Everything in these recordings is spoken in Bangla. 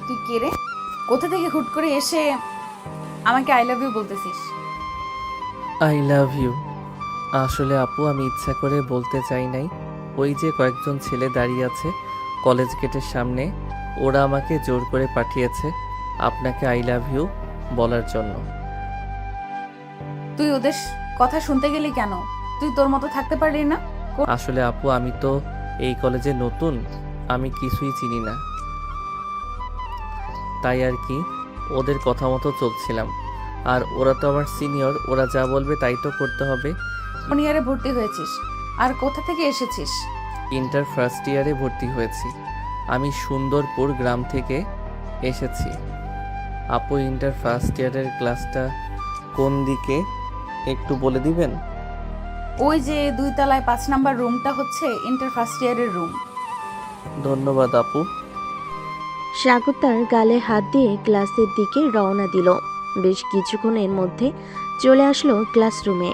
তুই কে রে? কোথা থেকে হুট করে এসে আমাকে আই লাভ ইউ বলতেছিস? I love you. আসলে আপু আমি ইচ্ছা করে বলতে চাই নাই। ওই যে কয়েকজন ছেলে দাঁড়িয়ে আছে কলেজ গেটের সামনে, ওরা আমাকে জোর করে পাঠিয়েছে আপনাকে আই লাভ ইউ বলার জন্য। তুই ওদের কথা শুনতে গেলি কেন? তুই তোর মতো থাকতে পারলি না? আসলে আপু আমি তো এই কলেজে নতুন, আমি কিছুই চিনি না, তাই আর কি ওদের কথা মতো চলছিলাম। আর ওরা তো আমার সিনিয়র, ওরা যা বলবে তাই তো করতে হবে। কোন ইয়ারে ভর্তি হয়েছিস আর কোথা থেকে এসেছিস? ইন্টার ফার্স্ট ইয়ারে ভর্তি হয়েছি। আমি সুন্দরপুর গ্রাম থেকে এসেছি। আপু ইন্টার ফার্স্ট ইয়ারের ক্লাসটা কোন দিকে একটু বলে দিবেন? ওই যে 2 তলায় 5 নাম্বার রুমটা হচ্ছে ইন্টার ফার্স্ট ইয়ারের রুম। ধন্যবাদ আপু। সাগর তার গালে হাত দিয়ে ক্লাসের দিকে রওনা দিল। বেশ কিছুক্ষণের মধ্যে চলে আসলো ক্লাসরুমে।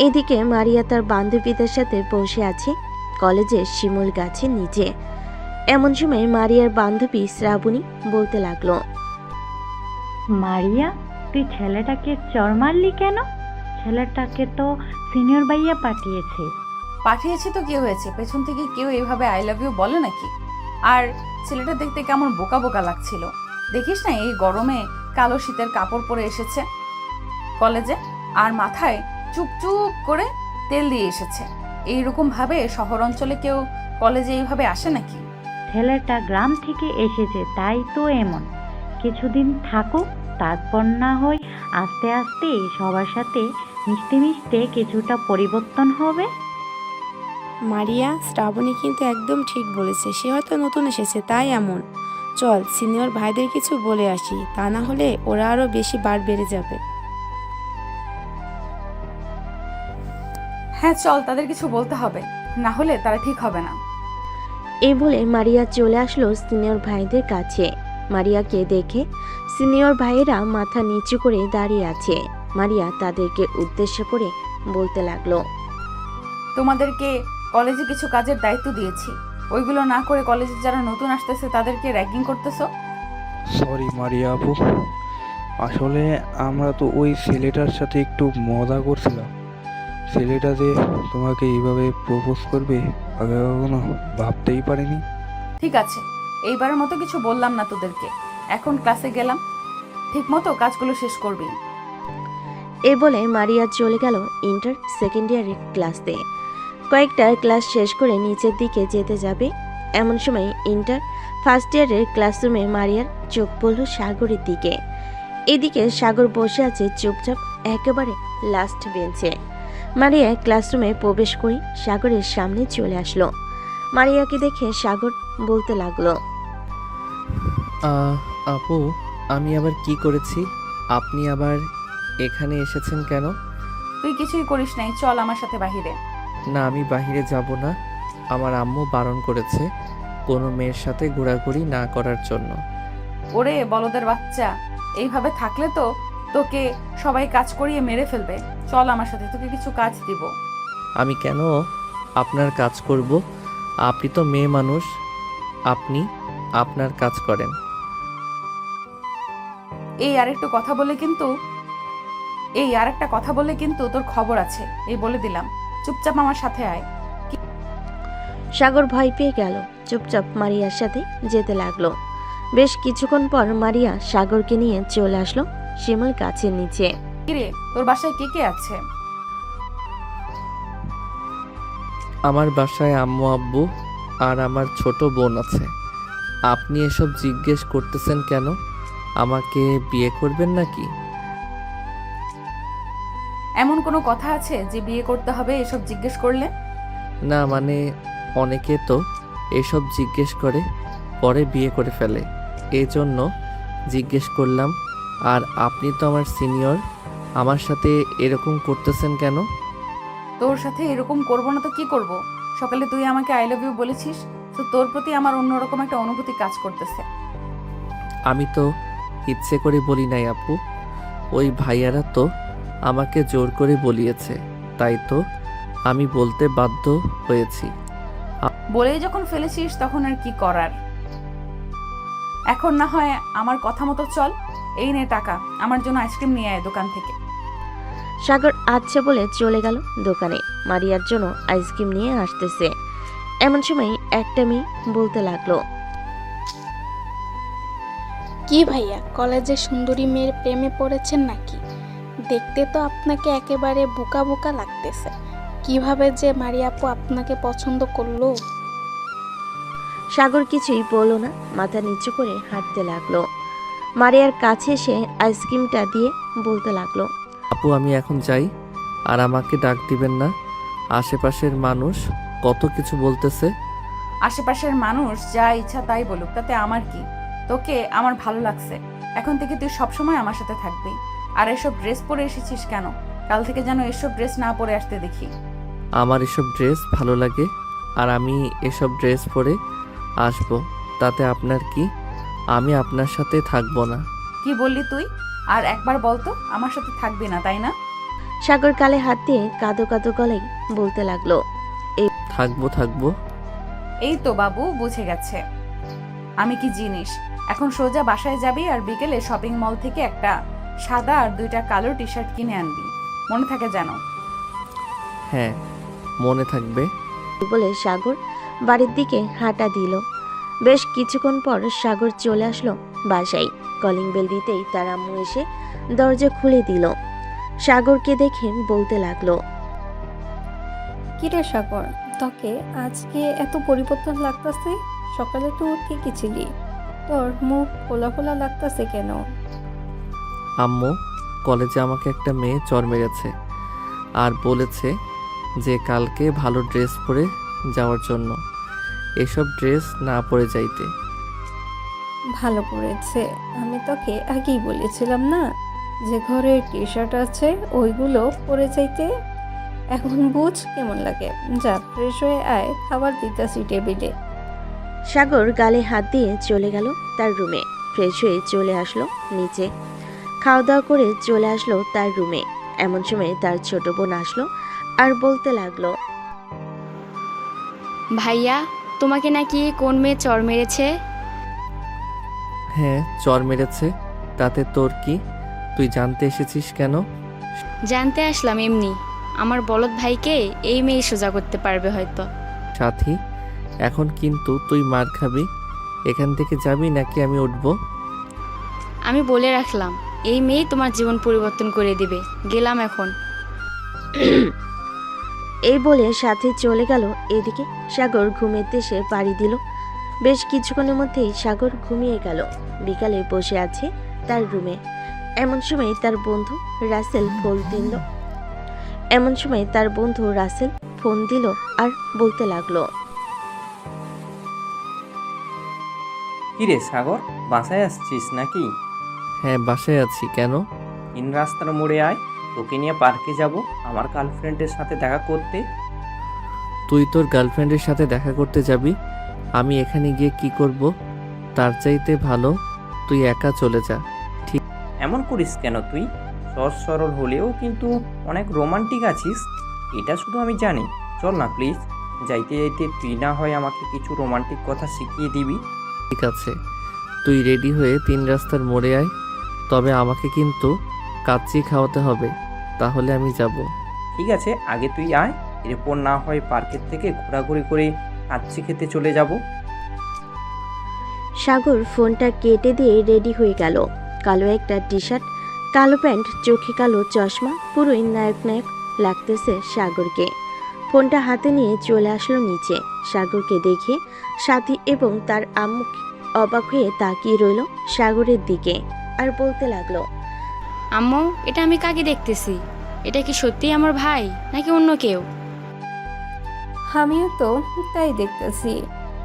এদিকে মারিয়া তার বান্ধবীদের সাথে বসে আছে কলেজের শিমুল গাছের নিচে। এমন সময় মারিয়ার বান্ধবী শ্রাবণী বলতে লাগলো, মারিয়া, তুই ছেলেটাকে চড় মারলি কেন? ছেলেটাকে তো সিনিয়র ভাইয়া পাঠিয়েছে। পাঠিয়েছি তো কি হয়েছে? পেছন থেকে কেউ এইভাবে আই লাভ ইউ বলে নাকি? আর ছেলেটা দেখতে কেমন বোকা বোকা লাগছিল। দেখিস না এই গরমে কালো শীতের কাপড় পরে এসেছে কলেজে, আর মাথায় চুপচুপ করে তেল দিয়ে এসেছে। এইরকম ভাবে শহর অঞ্চলে কেউ কলেজে এইভাবে আসে নাকি? ছেলেটা গ্রাম থেকে এসেছে তাই তো এমন। কিছুদিন থাকুক, তারপর না হয় আস্তে আস্তে সবার সাথে মিশতে মিশতে কিছুটা পরিবর্তন হবে। মারিয়া, শ্রাবণী কিন্তু একদম ঠিক বলেছে। সে হয়তো নতুন এসেছে তাই এমন। চল সিনিয়র ভাইদের কিছু বলে আসি, তা না হলে ওরা আরো বেশি বার বেড়ে যাবে। হ্যাঁ চল, তাদের কিছু বলতে হবে, না হলে তারা ঠিক হবে না। এই বলে মারিয়া চলে আসলো সিনিয়র ভাইদের কাছে। মারিয়াকে দেখে সিনিয়র ভাইয়েরা মাথা নিচু করে দাঁড়িয়ে আছে। মারিয়া তাদেরকে উদ্দেশ্য করে বলতে লাগলো, তোমাদেরকে কলেজে কিছু কাজের দায়িত্ব দিয়েছি, ওইগুলো না করে কলেজে যারা নতুন আসতেছে তাদেরকে র্যাগিং করতেছো। সরি মারিয়া আপু, আসলে আমরা তো ওই ছেলেটার সাথে একটু মজা করছিলাম। ছেলেটা যে তোমাকে এইভাবে প্রপোজ করবে আগে কখনো ভাবতেই পারিনি। ঠিক আছে, এইবারের মতো কিছু বললাম না তোদেরকে। এখন ক্লাসে গেলাম, ঠিক মতো কাজগুলো শেষ করবি। এই বলে মারিয়া চলে গেল ইন্টার সেকেন্ড ইয়ারের ক্লাসে। কয়েকটা ক্লাস শেষ করে নিচের দিকে যেতে যাবে, এমন সময় ইন্টার ফার্স্ট ইয়ারের ক্লাসরুমে মারিয়ার চোখ পড়ল সাগরের দিকে। এদিকে সাগর বসে আছে চুপচাপ একেবারে লাস্ট বেঞ্চে। মারিয়া ক্লাসরুমে প্রবেশ করে সাগরের সামনে চলে আসলো। মারিয়াকে দেখে সাগর বলতে লাগলো, আপু আমি আবার কি করেছি? আপনি আবার এখানে এসেছেন কেন? তুই কিছুই করিস নাই, চল আমার সাথে বাহিরে। না আমি বাইরে যাব না, আমার আম্মু বারণ করেছে কোনো মেয়ের সাথে ঘোরাঘুরি না করার জন্য। ওরে বলদের বাচ্চা, এইভাবে থাকলে তো তোকে সবাই কাজ করিয়ে মেরে ফেলবে। চল আমার সাথে, তোকে কিছু কাজ দিব। আমি কেন আপনার কাজ করব? আপনি তো মেয়ে মানুষ, আপনি আপনার কাজ করেন। এই আরেকটা কথা বলে কিন্তু তোর খবর আছে, এই বলে দিলাম। চুপচাপ আমার সাথে আয়। সাগর ভয় পেয়ে গেল, চুপচাপ মারিয়ার সাথে যেতে লাগলো। বেশ কিছুক্ষণ পর মারিয়া সাগরকে নিয়ে চলে আসলো শিমুল গাছের নিচে। কিরে, তোর বাসায় কে কে আছে? আমার বাসায় আম্মু আব্বু আর আমার ছোট বোন আছে। আপনি এসব জিজ্ঞেস করতেছেন কেন? আমাকে বিয়ে করবেন নাকি? এমন কোনো কথা আছে যে বিয়ে করতে হবে এসব জিজ্ঞেস করলে? না মানে অনেকে তো এসব জিজ্ঞেস করে পরে বিয়ে করে ফেলে, এই জন্য জিজ্ঞেস করলাম। আর আপনি তো আমার সিনিয়র, আমার সাথে এরকম করতেছেন কেন? তোর সাথে এরকম করবো না তো কি করব? সকালে তুই আমাকে আই লাভ ইউ বলেছিস, তো তোর প্রতি আমার অন্যরকম একটা অনুভূতি কাজ করতেছে। আমি তো ইচ্ছে করে বলি নাই আপু, ওই ভাইয়ারা তো আমাকে জোর করে বলিয়েছে, তাই তো আমি বলতে বাধ্য হয়েছি। বলেই যখন ফেলেছিস তখন আর কি করার। এখন না হয় আমার কথা মতো চল। এই নে টাকা, আমার জন্য আইসক্রিম নিয়ে আয় দোকান থেকে। সাগর আচ্ছা বলে চলে গেল দোকানে। মারিয়ার জন্য আইসক্রিম নিয়ে আসতেছে। এমন সময় একটা মেয়ে বলতে লাগলো, কি ভাইয়া, কলেজের সুন্দরী মেয়ের প্রেমে পড়েছেন নাকি? দেখতে তো আপনাকে একেবারে বোকা বোকা লাগতেছে। কিভাবে যে মারিয়া আপু আপনাকে পছন্দ করলো? সাগর কিছুই বলল না, মাথা নিচু করে হাঁটতে লাগলো। মারিয়ার কাছে এসে আইসক্রিমটা দিয়ে বলতে লাগলো, আপু আমি এখন যাই, আর আমাকে ডাক দিবেন না। আশেপাশের মানুষ কত কিছু বলতেছে। আশেপাশের মানুষ যা ইচ্ছা তাই বলুক, তাতে আমার কি? তোকে আমার ভালো লাগছে, এখন থেকে তুই সবসময় আমার সাথে থাকবি। আর এসব ড্রেস পরে এসেছিস কেন? কাল থেকে যেন এসব ড্রেস না পরে আসতে দেখি। আমার এসব ড্রেস ভালো লাগে, আর আমি এসব ড্রেস পরে আসবো, তাতে আপনার কি? আমি আপনার সাথে থাকবো না। কি বললি তুই? আর একবার বলতো আমার সাথে থাকবি না, তাই না? সাগর গালে হাত দিয়ে কাঁদো কাঁদো গলায় বলতে লাগলো, থাকবো। এই তো বাবু বুঝে গেছে আমি কি জিনিস। এখন সোজা বাসায় যাবি আর বিকেলে শপিং মল থেকে একটা সাদা আর 2টা কালো টি শার্ট কিনে আনবি, মনে থাকে যেন। হ্যাঁ, মনে থাকবে। বলে সাগর বাড়ির দিকে হাঁটা দিল। বেশ কিছুক্ষণ পর সাগর চলে আসলো বাসায়। কলিং বেল দিতেই তার আম্মু এসে দরজা খুলে দিল। সাগরকে দেখে বলতে লাগলো, কিরে সাগর, তোকে আজকে এত পরিবর্তন লাগতেছে? সকালে তো ঠিকই ছিলি, তোর মুখ ফোলা ফোলা লাগতেছে কেন? আম্মু, কলেজে আমাকে একটা মেয়ে চর মেরেছে আর বলেছে যে কালকে ভালো ড্রেস পরে যাওয়ার জন্য, এসব ড্রেস না পরে যাইতে। ভালো করেছে, আমি তোকে আগেই বলেছিলাম না যে ঘরে টি শার্ট আছে ওইগুলো পরে যাইতে। এখন বুঝ কেমন লাগে। যা ফ্রেশ হয়ে আয়, খাবার দিতেছি টেবিলে। সাগর গালে হাত দিয়ে চলে গেল তার রুমে। ফ্রেশ হয়ে চলে আসলো নিচে। খাওয়া দাওয়া করে চলে আসলো তার রুমে। এমন সময় তার ছোট বোন আসলো আর বলতে লাগলো, ভাইয়া, তোমাকে নাকি কোন মেয়ে চর মেরেছে? হ্যাঁ, চর মেরেছে, তাতে তোর কি? তুই জানতে এসেছিস কেন? জানতে আসলাম এমনি। আমার বলদ ভাইকে এই মেয়ে সোজা করতে পারবে হয়তো। সাথী, এখন কিন্তু তুই মার খাবি। এখান থেকে যাবি নাকি আমি উঠবো? আমি বলে রাখলাম, এই মেয়ে তোমার জীবন পরিবর্তন করে দিবে। গেলাম এখন। এই বলে সাথে চলে গেল। এদিকে সাগর ঘুমের দেশে পাড়ি দিল। বেশ কিছুক্ষণের মধ্যেই সাগর ঘুমিয়ে গেল। বিকালে বসে আছে তার রুমে। এমন সময় তার বন্ধু রাসেল ফোন দিল আর বলতে লাগলো, কিরে সাগর, বাসায় আসছিস নাকি? হ্যাঁ, বাসায় আছি। কেন? ইন রাস্তার মোড়ে আয়, তোকে নিয়ে পার্কে যাব আমার গার্লফ্রেন্ডের সাথে দেখা করতে। তুই তোর গার্লফ্রেন্ডের সাথে দেখা করতে যাবি? আমি এখানে গিয়ে কি করব? তার চাইতে ভালো তুই একা চলে যা। এমন করিস কেন তুই? সহজ সরল হলেও কিন্তু অনেক রোমান্টিক আছিস, এটা শুধু আমি জানি। চল না প্লিজ, যাইতে যাইতে তুই না হয় আমাকে কিছু রোমান্টিক কথা শিখিয়ে দিবি। ঠিক আছে, তুই রেডি হয়ে 3 রাস্তার মোড়ে আয়। তবে আমাকে কিন্তু কাচ্চি খাওয়াতে হবে, তাহলে আমি যাব। ঠিক আছে, আগে তুই আয়, এরপর না হয় পার্কের থেকে ঘোরাঘুরি করে কাচ্চি খেতে চলে যাব। সাগর ফোনটা কেটে দিয়ে রেডি হয়ে গেল। কালো একটা টি শার্ট, কালো প্যান্ট, চোখে কালো চশমা, পুরোই নায়ক নায়ক লাগতেছে সাগরকে। ফোনটা হাতে নিয়ে চলে আসলো নিচে। সাগরকে দেখে সাথী এবং তার আম্মু অবাক হয়ে তাকিয়ে রইল সাগরের দিকে আর বলতে লাগলো, আম্মু, এটা আমি কাকে দেখতেছি? এটা কি সত্যিই আমার ভাই নাকি অন্য কেউ? আমিও তো তাই দেখতেছি।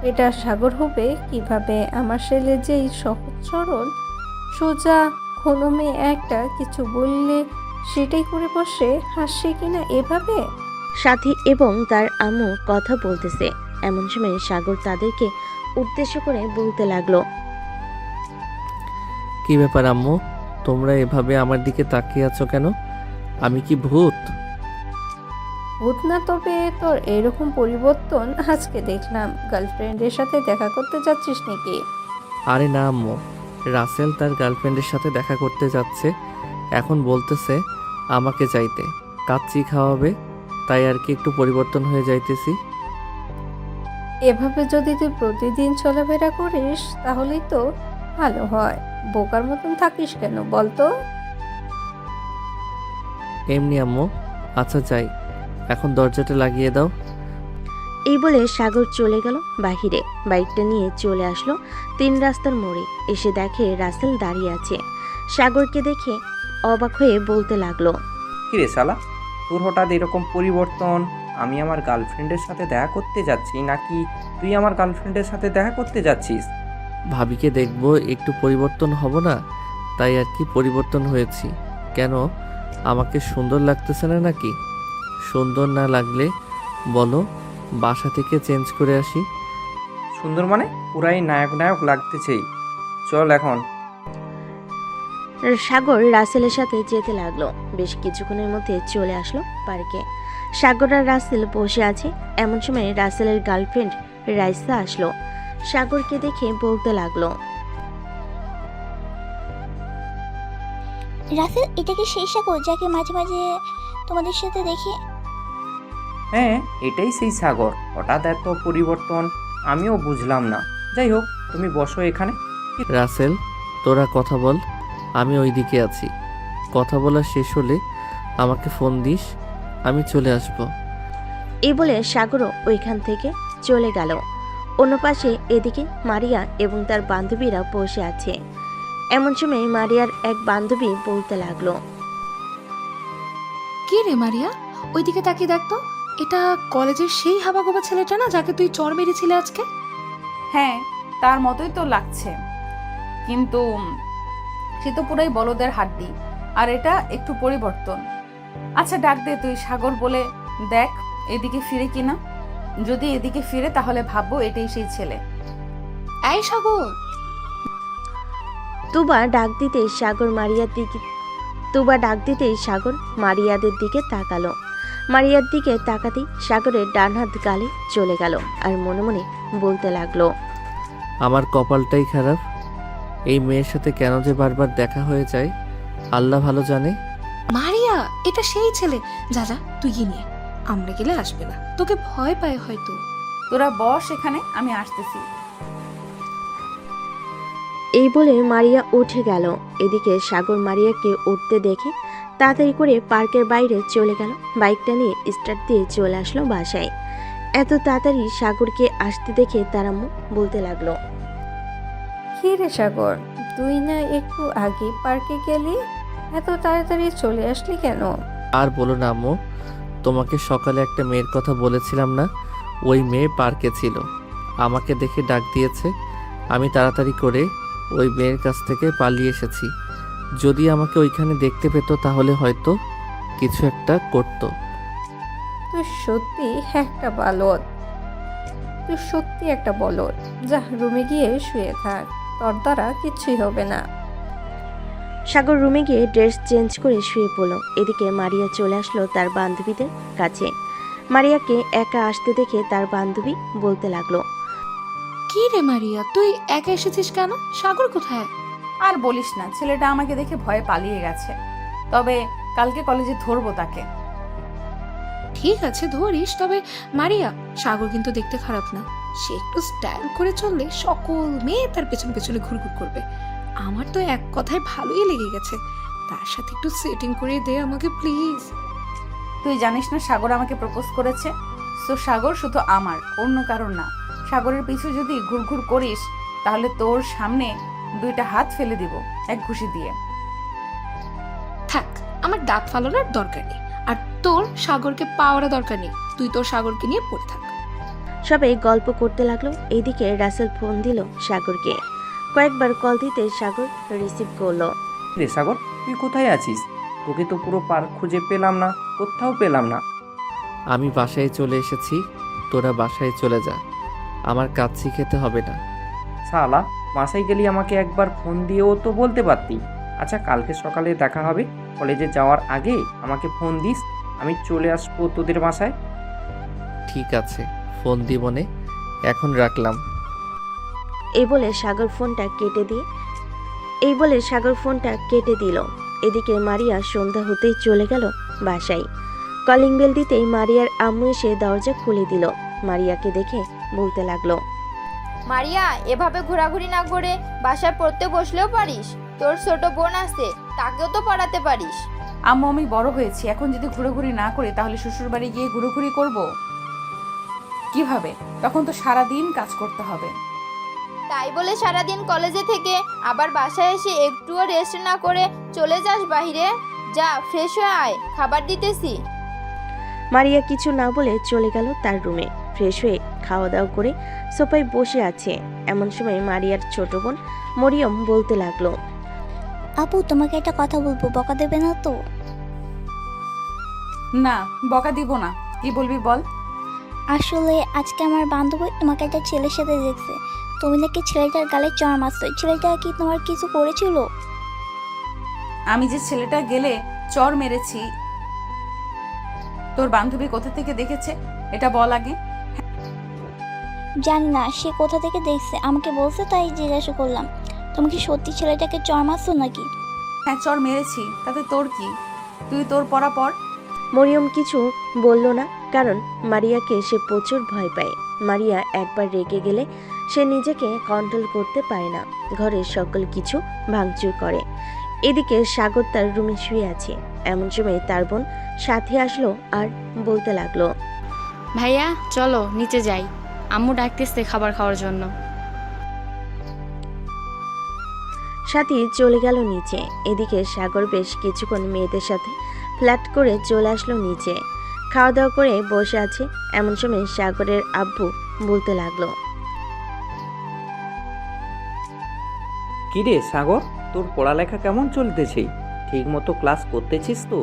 এটা সাগর হবে কিভাবে? আমার ছেলে যেই সহজ সরল সোজা কোনো মেয়ে একটা কিছু বললে সেটাই করে বসে, হাসছে কিনা এভাবে। সাথী এবং তার আম্মু কথা বলতেছে। এমন সময় সাগর তাদেরকে উদ্দেশ্য করে বলতে লাগলো, কি ব্যাপার আম্মু, তোমরা এভাবে আমার দিকে তাকিয়ে আছো কেন? আমি কি ভূত? ভূত না, তবে তোর এরকম পরিবর্তন আজকে দেখলাম। গার্লফ্রেন্ডের সাথে দেখা করতে যাচ্ছিস নাকি? আরে না আম্মু, রাসেল তার গার্লফ্রেন্ডের সাথে দেখা করতে যাচ্ছে, এখন বলতেছে আমাকে যাইতে, কাচ্চি খাওয়াবে, তাই আর কি একটু পরিবর্তন হয়ে যাইতেছি। এভাবে যদি তুই প্রতিদিন চলাফেরা করিস তাহলেই তো ভালো হয়। বোকার মতন থাকিস কেন বলতো? এমনি আম্মু। আচ্ছা যাই, এখন দরজাটা লাগিয়ে দাও। এই বলে সাগর চলে গেল বাহিরে। বাইকটা নিয়ে চলে আসলো 3 রাস্তার মোড়ে। এসে দেখে রাসেল দাঁড়িয়ে আছে। সাগরকে দেখে অবাক হয়ে বলতে লাগলো, কিরে শালা, তোর হঠাৎ এরকম পরিবর্তন? আমি আমার গার্লফ্রেন্ডের সাথে দেখা করতে যাচ্ছি নাকি তুই আমার গার্লফ্রেন্ডের সাথে দেখা করতে যাচ্ছিস? ভাবিকে দেখবো, একটু পরিবর্তন হব না, তাই আর কি পরিবর্তন হয়েছি। কেন, আমাকে সুন্দর লাগতেছে না নাকি? সুন্দর না লাগলে বলো, বাসা থেকে চেঞ্জ করে আসি। সুন্দর মানে পুরাই নায়ক নায়ক লাগতেছেই। চল এখন। সাগর রাসেলের সাথে যেতে লাগলো। বেশ কিছুক্ষণের মধ্যে চলে আসলো পার্কে। সাগর আর রাসেল বসে আছে। এমন সময় রাসেলের গার্লফ্রেন্ড রাইসা আসলো। সাগরকে দেখে বলতে লাগলো, রাসেল, এটা কি সেই সাগর যাকে মাঝে মাঝে তোমাদের সাথে দেখি? হ্যাঁ, এটাই সেই সাগর। হঠাৎ এত পরিবর্তন আমিও বুঝলাম না। যাই হোক, তুমি বসো এখানে। রাসেল, তোরা কথা বল, আমি ওইদিকে আছি। কথা বলা শেষ হলে আমাকে ফোন দিস, আমি চলে আসব। এই বলে সাগরও ওইখান থেকে চলে গেল। অন্য পাশে এদিকে মারিয়া এবং তার বান্ধবীরা বসে আছে। এমন সময় মারিয়ার এক বান্ধবী বলতে লাগলো, কি রে মারিয়া, ওইদিকে তাকিয়ে দেখতো, এটা কলেজের সেই হাবাগোবা ছেলেটা না যাকে তুই চড় মেরেছিলে আজকে? হ্যাঁ, তার মতোই তো লাগছে, কিন্তু সে তো পুরাই বলদের হাড্ডি, আর এটা একটু পরিবর্তন। আচ্ছা ডাক দে তুই সাগর বলে, দেখ এদিকে ফিরে কিনা। যদি এদিকে ফিরে তাহলে ভাববো এটাই সেই ছেলে। এই সাগর! তুবা ডাক দিতেই সাগর মারিয়াদের দিকে তাকালো। মারিয়ার দিকে তাকাতেই সাগরের ডান হাত গালে চলে গেল আর মনে মনে বলতে লাগলো, আমার কপালটাই খারাপ, এই মেয়ের সাথে কেন যে বারবার দেখা হয়ে যায় আল্লাহ ভালো জানে। মারিয়া, এটা সেই ছেলে। যা যা, তুই গিয়ে নিয়ে, আমরা গেলে আসবে না, তোকে ভয় পায় হয়তো। তোরা বস এখানে, আমি আসতেছি। এই বলে মারিয়া উঠে গেল। এদিকে সাগর মারিয়াকে উঠতে দেখে তাড়াতাড়ি করে পার্কের বাইরে চলে গেল। বাইকটা নিয়ে স্টার্ট দিয়ে চলে আসলো বাসায়। এত তাড়াতাড়ি সাগরকে আসতে দেখে তার আম্মু বলতে লাগলো, কি রে সাগর, তুই না একটু আগে পার্কে গেলি, এত তাড়াতাড়ি চলে আসলি কেন? আর বলো না আম্মু, তোমাকে সকালে একটা মেয়ের কথা বলেছিলাম না, ওই মেয়ে পার্কে ছিল, আমাকে দেখে ডাক দিয়েছে। আমি তাড়াতাড়ি করে ওই মেয়ের কাছ থেকে পালিয়ে এসেছি। যদি আমাকে ওইখানে দেখতে পেতো তাহলে হয়তো কিছু একটা করতো। তুই সত্যি একটা বলদ। যা, রুমে গিয়ে শুয়ে থাক, তোর দ্বারা কিচ্ছুই হবে না। সাগর রুমে গিয়ে ড্রেস চেঞ্জ করে শুয়ে পড়ল। এদিকে মারিয়া চলে আসলো তার বান্ধবীদের কাছে। মারিয়াকে একা আসতে দেখে তার বান্ধবী বলতে লাগলো, কি রে মারিয়া, তুই একা এসেছিস কেন? সাগর কোথায়? আর বলিস না, ছেলেটা আমাকে দেখে ভয়ে পালিয়ে গেছে। তবে কালকে কলেজে ধরবো তাকে। ঠিক আছে, ধরিস, তবে মারিয়া, সাগর কিন্তু দেখতে খারাপ না। সে একটু স্টাইল করে চললে সকল মেয়ে তার পেছনে পেছনে ঘুরঘুর করবে। আমার তো এক কথায় ভালোই লেগে গেছে। তার সাথে একটু সেটিং করে দে আমাকে প্লিজ। তুই জানিস না সাগর আমাকে প্রপোজ করেছে? সো সাগর শুধু আমার, অন্য কারণ না। সাগরের পিছু যদি ঘুরঘুর করিস তাহলে তোর সামনে 2টা হাত ফেলে দিব এক ঘুষি দিয়ে। থাক, আমার দাঁত ফালানোর দরকার নেই, আর তোর সাগরকে পাওয়ার দরকার নেই। তুই তোর সাগরকে নিয়ে পড়ে থাক। সবাই গল্প করতে লাগলো। এইদিকে রাসেল ফোন দিল সাগরকে। কয়েকবার কল দিতে সাগর রিসিভ করলো। রে সাগর, তুই কোথায় আছিস? তোকে তো পুরো পার্ক খুঁজে পেলাম না, কোথাও পেলাম না। আমি বাসায় চলে এসেছি, তোরা বাসায় চলে যা, আমার কাচ্চি খেতে হবে না। শালা, বাসায় গেলি আমাকে একবার ফোন দিয়েও তো বলতে পারতি। আচ্ছা, কালকে সকালে দেখা হবে, কলেজে যাওয়ার আগে আমাকে ফোন দিস, আমি চলে আসবো তোদের বাসায়। ঠিক আছে, ফোন দিবনে, এখন রাখলাম। এই বলে সাগর ফোনটা কেটে দিল। এদিকে মারিয়া সন্ধ্যা হতেই চলে গেল বাসায়। কলিং বেল দিতেই মারিয়ার আম্মু এসে দরজা খুলে দিল। মারিয়াকে দেখে বলতে লাগলো, মারিয়া, এভাবে ঘোরাঘুরি না করে বাসায় পড়তে বসলেও পারিস। তোর ছোট বোন আছে, তাকেও তো পড়াতে পারিস। আম্মু আমি বড় হয়েছি, এখন যদি ঘুরোঘুরি না করি তাহলে শ্বশুর বাড়ি গিয়ে ঘুরোঘুরি করব কিভাবে? তখন তো সারাদিন কাজ করতে হবে। তাই বলে সারাদিন কলেজে থেকে আবার বাসায় এসে একটুও রেস্ট না করে চলে যাস বাইরে? যা, ফ্রেশ হয়ে আয়, খাবার দিতেছি। মারিয়া কিছু না বলে চলে গেল তার রুমে। ফ্রেশ হয়ে খাওয়া দাওয়া করে সোফায় বসে আছে। এমন সময় মারিয়ার ছোট বোন মরিয়ম বলতে লাগলো, আপু তোমাকে একটা কথা বলবো, বকা দেবে না তো? না, বকা দিব না। কি বলবি বল। আসলে আজকে আমার বান্ধবী তোমাকে একটা ছেলের সাথে দেখছে। তুমি নাকি ছেলেটার গালে চড় মারছো। ছেলেটা কি তোমার কিছু করেছিল? আমি যে ছেলেটা গেলে চর মেরেছি, তোর বান্ধবী কোথা থেকে দেখেছে এটা বল আগে। জানি না সে কোথা থেকে দেখছে, আমাকে বলছে তাই জিজ্ঞাসা করলাম। তুমি কি সত্যি ছেলেটাকে চড় মারছো নাকি? হ্যাঁ, চর মেরেছি, তাতে তোর কি? তুই তোর পড়া পর। মরিয়ম কিছু বলল না, কারণ মারিয়াকে সে প্রচুর ভয় পায়। মারিয়া একবার রেগে গেলে সে নিজেকে কন্ট্রোল করতে পারে না, ঘরের সকল কিছু ভাঙচুর করে। এদিকে সাগর তার রুমে শুয়ে আছে। এমন সময় তার বোন সাথে আসলো আর বলতে লাগলো, ভাইয়া চলো নিচে যাই, আম্মু ডাকতেছে খাবার খাওয়ার জন্য। সাথী চলে গেল নিচে। এদিকে সাগর বেশ কিছুক্ষণ মেয়েদের সাথে ফ্ল্যাট করে চলে আসলো নিচে। খাওয়া দাওয়া করে বসে আছে। এমন সময় সাগরের আব্বু বলতে লাগলো, কিরে সাগর, তোর পড়ালেখা কেমন চলতেছে? ঠিক মতো ক্লাস করতেছিস তো?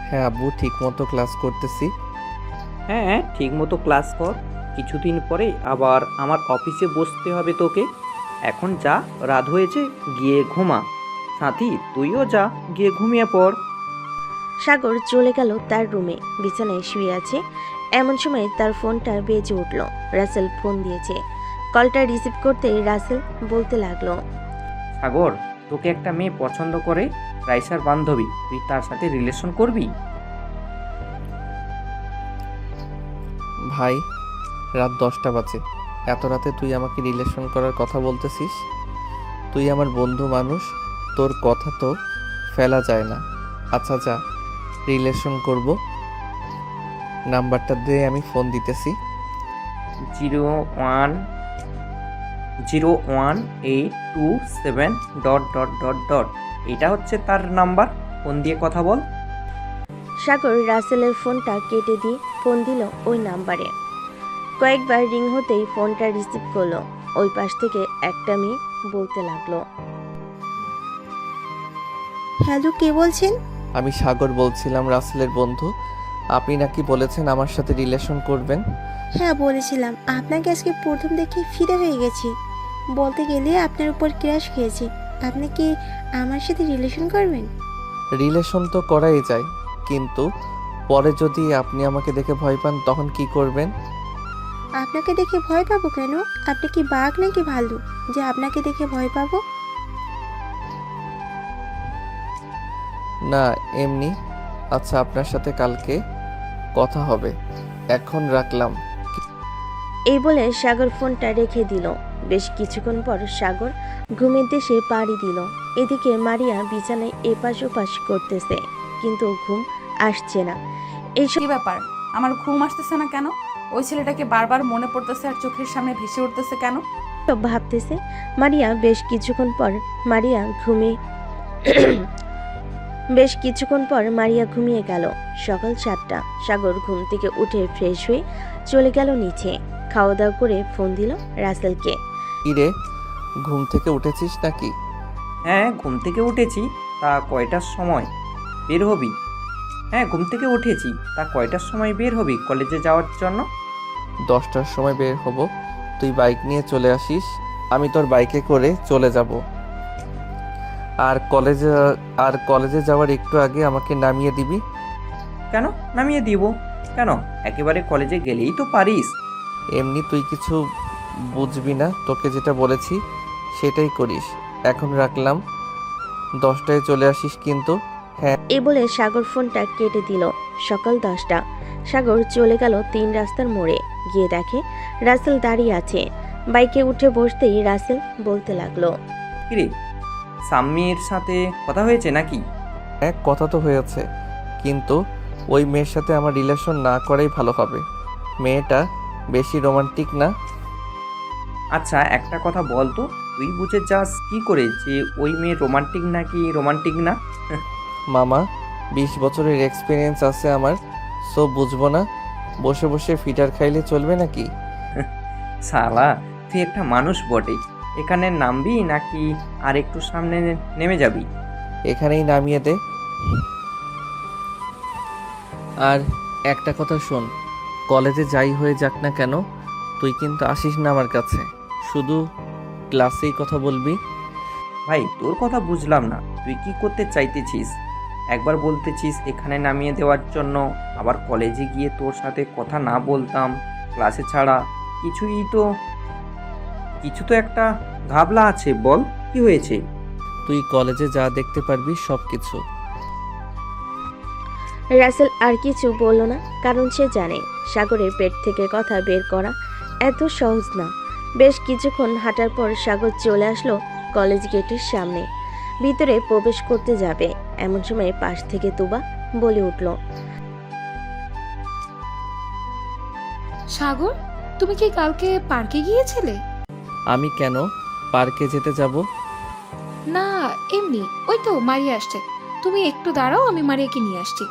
হ্যাঁ আব্বু, ঠিক মতো ক্লাস করতেছি। হ্যাঁ, ঠিক মতো ক্লাস কর। কিছুদিন পরে আবার আমার অফিসে বসতে হবে তোকে। এখন যা, রাত হয়েছে, গিয়ে ঘুমা। সাথী তুইও যা, গিয়ে ঘুমিয়ে পড়। সাগর চলে গেল তার রুমে। বিছানায় শুয়ে আছে। এমন সময় তার ফোনটা বেজে উঠল। রাসেল ফোন দিয়েছে। কলটা রিসিভ করতে রাসেল বলতে লাগলো, সাগর, তোকে একটা মেয়ে পছন্দ করে, রাইসার বান্ধবী। তুই তার সাথে রিলেশন করবি? ভাই, রাত 10টা বাজে, এত রাতে তুই আমাকে রিলেশন করার কথা বলতেছিস? তুই আমার বন্ধু মানুষ, তোর কথা তো ফেলা যায় না। আচ্ছা যা, রিলেশন করব। নাম্বারটা দিয়ে আমি ফোন দিতেছি। 01827... এটা হচ্ছে তার নাম্বার। ফোন দিয়ে কথা বল। সাগর রাসেলের ফোনটা কেটে দিয়ে ফোন দিল ওই নাম্বারে। কয়েকবার রিং হতেই ফোনটা রিসিভ করলো। ওই পাশ থেকে একটা মেয়ে বলতে লাগলো, হ্যালো, কে বলছেন? আমি সাগর বলছিলাম, রাসেলের বন্ধু। আপনি নাকি বলেছেন আমার সাথে রিলেশন করবেন? হ্যাঁ বলেছিলাম, আপনাকে আজকে প্রথম দেখে ফিদা হয়ে গেছি। বলতে গেলে আপনার উপর ক্রাশ খেয়েছি। আপনি কি আমার সাথে রিলেশন করবেন? রিলেশন তো করাই যায়, কিন্তু পরে যদি আপনি আমাকে দেখে ভয় পান তখন কি করবেন? আপনাকে দেখে ভয় পাবো কেন? আপনি কি বাঘ নাকি ভালু যে আপনাকে দেখে ভয় পাবো? না, এমনি। আচ্ছা, আপনার সাথে কালকে কথা হবে, এখন রাখলাম। এই বলে সাগর ফোনটা রেখে দিল। বেশ কিছুক্ষণ পর সাগর ঘুমের দেশে পাড়ি দিল। এদিকে মারিয়া বিছানায় এপাশ ওপাশ করতেছে, কিন্তু ঘুম আসছে না। কি ব্যাপার, আমার ঘুম আসতেছে না কেন? ওই ছেলেটাকে বারবার মনে পড়তেছে আর চোখের সামনে ভেসে উঠতেছে কেন? সব ভাবতেছে মারিয়া। বেশ কিছুক্ষণ পর মারিয়া ঘুমিয়ে গেল। সকাল 7টা। সাগর ঘুম থেকে উঠে ফ্রেশ হয়ে চলে গেল নিচে। খাওয়া দাওয়া করে ফোন দিল রাসেলকে। ইরে, ঘুম থেকে উঠেছিস নাকি? হ্যাঁ, ঘুম থেকে উঠেছি। তা কয়টার সময় বের হবি? হ্যাঁ, ঘুম থেকে উঠেছি। তা কয়টার সময় বের হবি কলেজে যাওয়ার জন্য? 10টার সময় বের হব। তুই বাইক নিয়ে চলে আসিস, আমি তোর বাইকে করে চলে যাব। আর কলেজে যাওয়ার একটু আগে আমাকে নামিয়ে দিবি। কেন নামিয়ে দিব? কেন, একেবারে কলেজে গেলেই তো পারিস। এমনি তুই কিছু বুঝবি না, তোকে যেটা বলেছি সেটাই করিস। এখন রাখলাম, 10টায় চলে আসিস কিন্তু। এই বলে সাগর ফোনটা কেটে দিল। সকাল 10টা। সাগর চলে গেল 3 রাস্তার মোড়ে। গিয়ে দেখে রাসেল দাঁড়িয়ে আছে। বাইকে উঠে বসতেই রাসেল বলতে লাগলো, কিরে, সাম্মির সাথে কথা হয়েছে নাকি? হ্যাঁ, কথা তো হয়েছে, কিন্তু ওই মেয়ের সাথে আমার রিলেশন না করাই ভালো হবে। মেয়েটা বেশি রোমান্টিক না। আচ্ছা, একটা কথা বল তো, তুই বুঝে যাস কি করে যে ওই মেয়ে রোমান্টিক নাকি রোমান্টিক না? মামা, 20 বছরের এক্সপিরিয়েন্স আছে আমার, সো বুঝবো না? বসে বসে ফিটার খাইলে চলবে নাকি? শালা, তুই একটা মানুষ বটে। এখানে নামবি নাকি আর একটু সামনে নেমে যাবি? এখানেই নামিয়ে দে। আর একটা কথা শোন, কলেজে যাই হয়ে যাক না কেন, তুই কিন্তু আসিস না আমার কাছে, শুধু ক্লাসেই কথা বলবি। ভাই, তোর কথা বুঝলাম না, তুই কি করতে চাইতেছিস? একবার বলতেছিস এখানে নামিয়ে দেওয়ার জন্য, আবার কলেজে গিয়ে তোর সাথে কথা না বলতাম ক্লাসে ছাড়া। কিছু তো একটা ঘাবলা আছে, বল কি হয়েছে? তুই কলেজে যা দেখতে পারবি সব কিছু। রাসেল আর কিছু বলল না, কারণ সে জানে সাগরের পেট থেকে কথা বের করা এত সহজ না। বেশ কিছুক্ষণ হাঁটার পর সাগর চলে আসলো কলেজ গেটের সামনে। ভিতরে প্রবেশ করতে যাবে, এমন সময় পাশ থেকে তুবা বলে উঠল, সাগর, তুমি কি কালকে পার্কে গিয়েছিলে? আমি কেন পার্কে যেতে যাব? না, এমনি, ওই তো মারিয়া আসছে। তুমি একটু দাঁড়াও, আমি মারিয়াকে নিয়ে আসছি।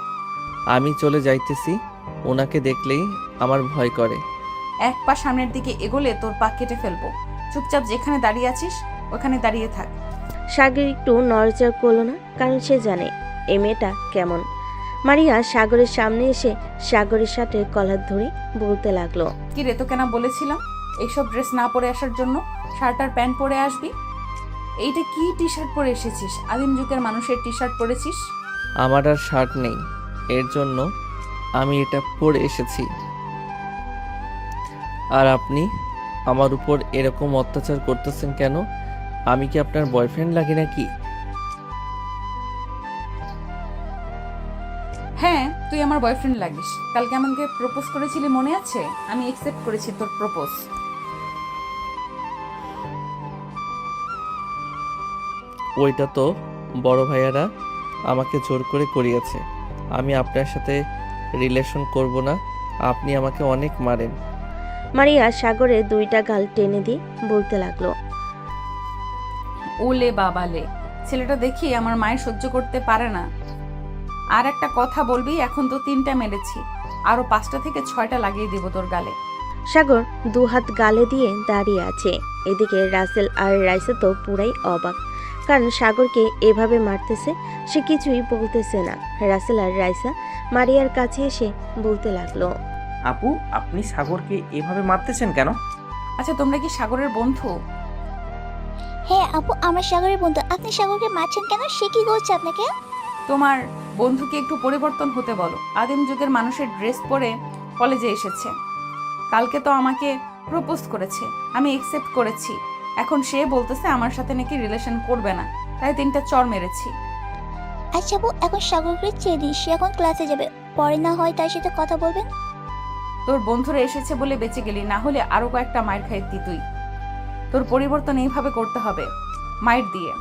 আমি চলে যাইতেছি, ওনাকে দেখলেই আমার ভয় করে। এক পা সামনের দিকে এগোলে তোর পা কেটে ফেলবো। চুপচাপ যেখানে দাঁড়িয়ে আছিস ওখানে দাঁড়িয়ে থাক। সাগর একটু নড়চড় করলো না, কারণ সে জানে এই মেয়েটা কেমন। মারিয়া সাগরের সামনে এসে সাগরের সাথে কলার ধরে বলতে লাগলো, কি রে, তোকে না বলেছিলাম এইসব ড্রেস না পরে আসার জন্য? শার্ট আর প্যান্ট পরে আসবি। এইটা কি টি শার্ট পরে এসেছিস? আদিম যুগের মানুষের টি শার্ট পরেছিস। আমার আর শার্ট নেই, এর জন্য আমি এটা পরে এসেছি। আর আপনি আমার উপর এরকম অত্যাচার করতেছেন কেন? আমি কি আপনার বয়ফ্রেন্ড লাগি নাকি? হ্যাঁ, তুই আমার বয়ফ্রেন্ড লাগিস। কালকে আমাকে প্রপোজ করেছিলি, মনে আছে? আমি অ্যাকসেপ্ট করেছি তোর প্রপোজ। ওইটা তো বড় ভাইয়ারা আমাকে জোর করে করিয়েছে। আমি আপনার সাথে রিলেশন করব না, আপনি আমাকে অনেক মারেন। মারিয়া সাগরের 2টা গাল টেনে দিয়ে বলতে লাগলো, ওলে বাবালে, ছেলেটা দেখি আমার মায়ের সহ্য করতে পারে না। আর একটা কথা বলবি, এখন তো 3টা মেরেছি, আরো 5টা থেকে 6টা লাগিয়ে দিব তোর গালে। সাগর 2 হাত গালে দিয়ে দাঁড়িয়ে আছে। এদিকে রাসেল আর রাইসা তো পুরাই অবাক, কারণ সাগরকে এভাবে মারতেছে, সে কিছুই বলতেছে না। রাসেল আর রাইসা মারিয়ার কাছে এসে বলতে লাগলো, আপু, আপনি সাগরকে এভাবে মারতেছেন কেন? আচ্ছা, তোমরা কি সাগরের বন্ধু? হ্যাঁ আপু, আমরা সাগরের বন্ধু। আপনি সাগরকে মারছেন কেন? সে কি করছে আপনাকে? তোমার বন্ধুকে একটু পরিবর্তন হতে বলো। আদিম যুগের মানুষের ড্রেস পরে কলেজে এসেছে। কালকে তো আমাকে প্রপোজ করেছে, আমি অ্যাকসেপ্ট করেছি। এখন সে বলতেছে আমার সাথে নাকি রিলেশন করবে না, তাই 3টা চর মেরেছি। আচ্ছা আপু, এখন সাগরকে ছেড়ে দিই, সে এখন ক্লাসে যাবে, পরে না হয় তার সাথে কথা বলবেন। তোর বন্ধুরা এসেছে বলে বেঁচে গেলি, না হলে আরো কয়েকটা মায়ের খাইতি তুই। তোর পরিবর্তন এইভাবে করতে হবে, মায়ের দিয়ে।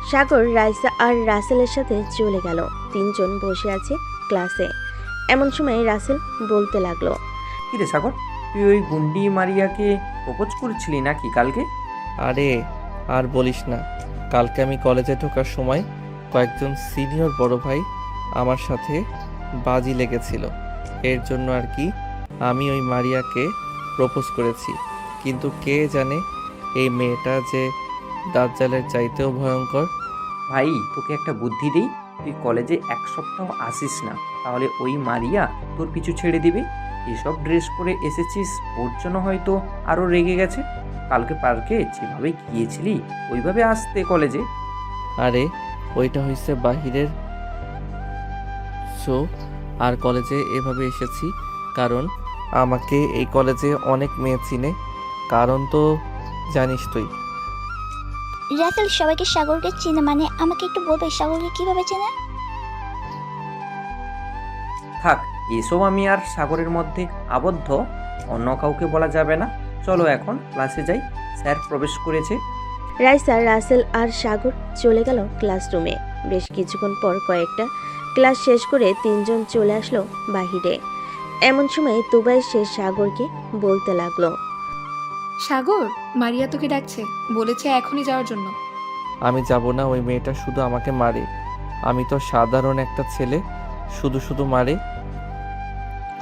সাগর রাইসা আর রাসেলের সাথে চলে গেল। 3 জন বসে আছে ক্লাসে। এমন সময় রাসেল বলতে লাগলো, কি রে সাগর, তুই ওই গুন্ডি মারিয়াকে প্রপোজ করেছিলি নাকি কালকে? আরে আর বলিস না, কালকে আমি কলেজে ঢোকার সময় কয়েকজন সিনিয়র বড় ভাই আমার সাথে বাজি লেগেছিল। এর জন্য আর কি আমি ওই মারিয়াকে প্রপোজ করেছি। কিন্তু কে জানে এই মেয়েটা যে দাজ্জালের চাইতেও ভয়ঙ্কর। ভাই, তোকে একটা বুদ্ধি দিই, তুই কলেজে 1 সপ্তাহ আসিস না, তাহলে ওই মারিয়া তোর পিছু ছেড়ে দিবে। এসব ড্রেস পরে এসেছিস, ওর জন্য হয়তো আরও রেগে গেছে। কালকে পার্কে যেভাবে গিয়েছিলি ওইভাবে আসতে কলেজে। আরে ওইটা হয়েছে বাহিরের শো, আর কলেজে এভাবে এসেছি কারণ আমাকে এই কলেজে অনেক মেয়ে চিনে, কারণ তো জানিস তুই। রাসেল সবাইকে সাগরকে চিনে, মানে আমাকে একটু বলবে সাগরকে কিভাবে চেনে? থাক, এসব আমি আর সাগরের মধ্যে আবদ্ধ, অন্য কাউকে বলা যাবে না। চলো এখন ক্লাসে যাই, স্যার প্রবেশ করেছে। রাইসা, রাসেল আর সাগর চলে গেল ক্লাসরুমে। বেশ কিছুক্ষণ পর কয়েকটা ক্লাস শেষ করে তিনজন চলে আসলো বাহিরে। এমন সময় তুবা এসে সাগরকে বলতে লাগলো, সাগর, মারিয়া তোকে ডাকছে, বলেছে এখনই যাওয়ার জন্য। আমি যাব না, ওই মেয়েটা শুধু আমাকে মারে। আমি তো সাধারণ একটা ছেলে, শুধু শুধু মারে।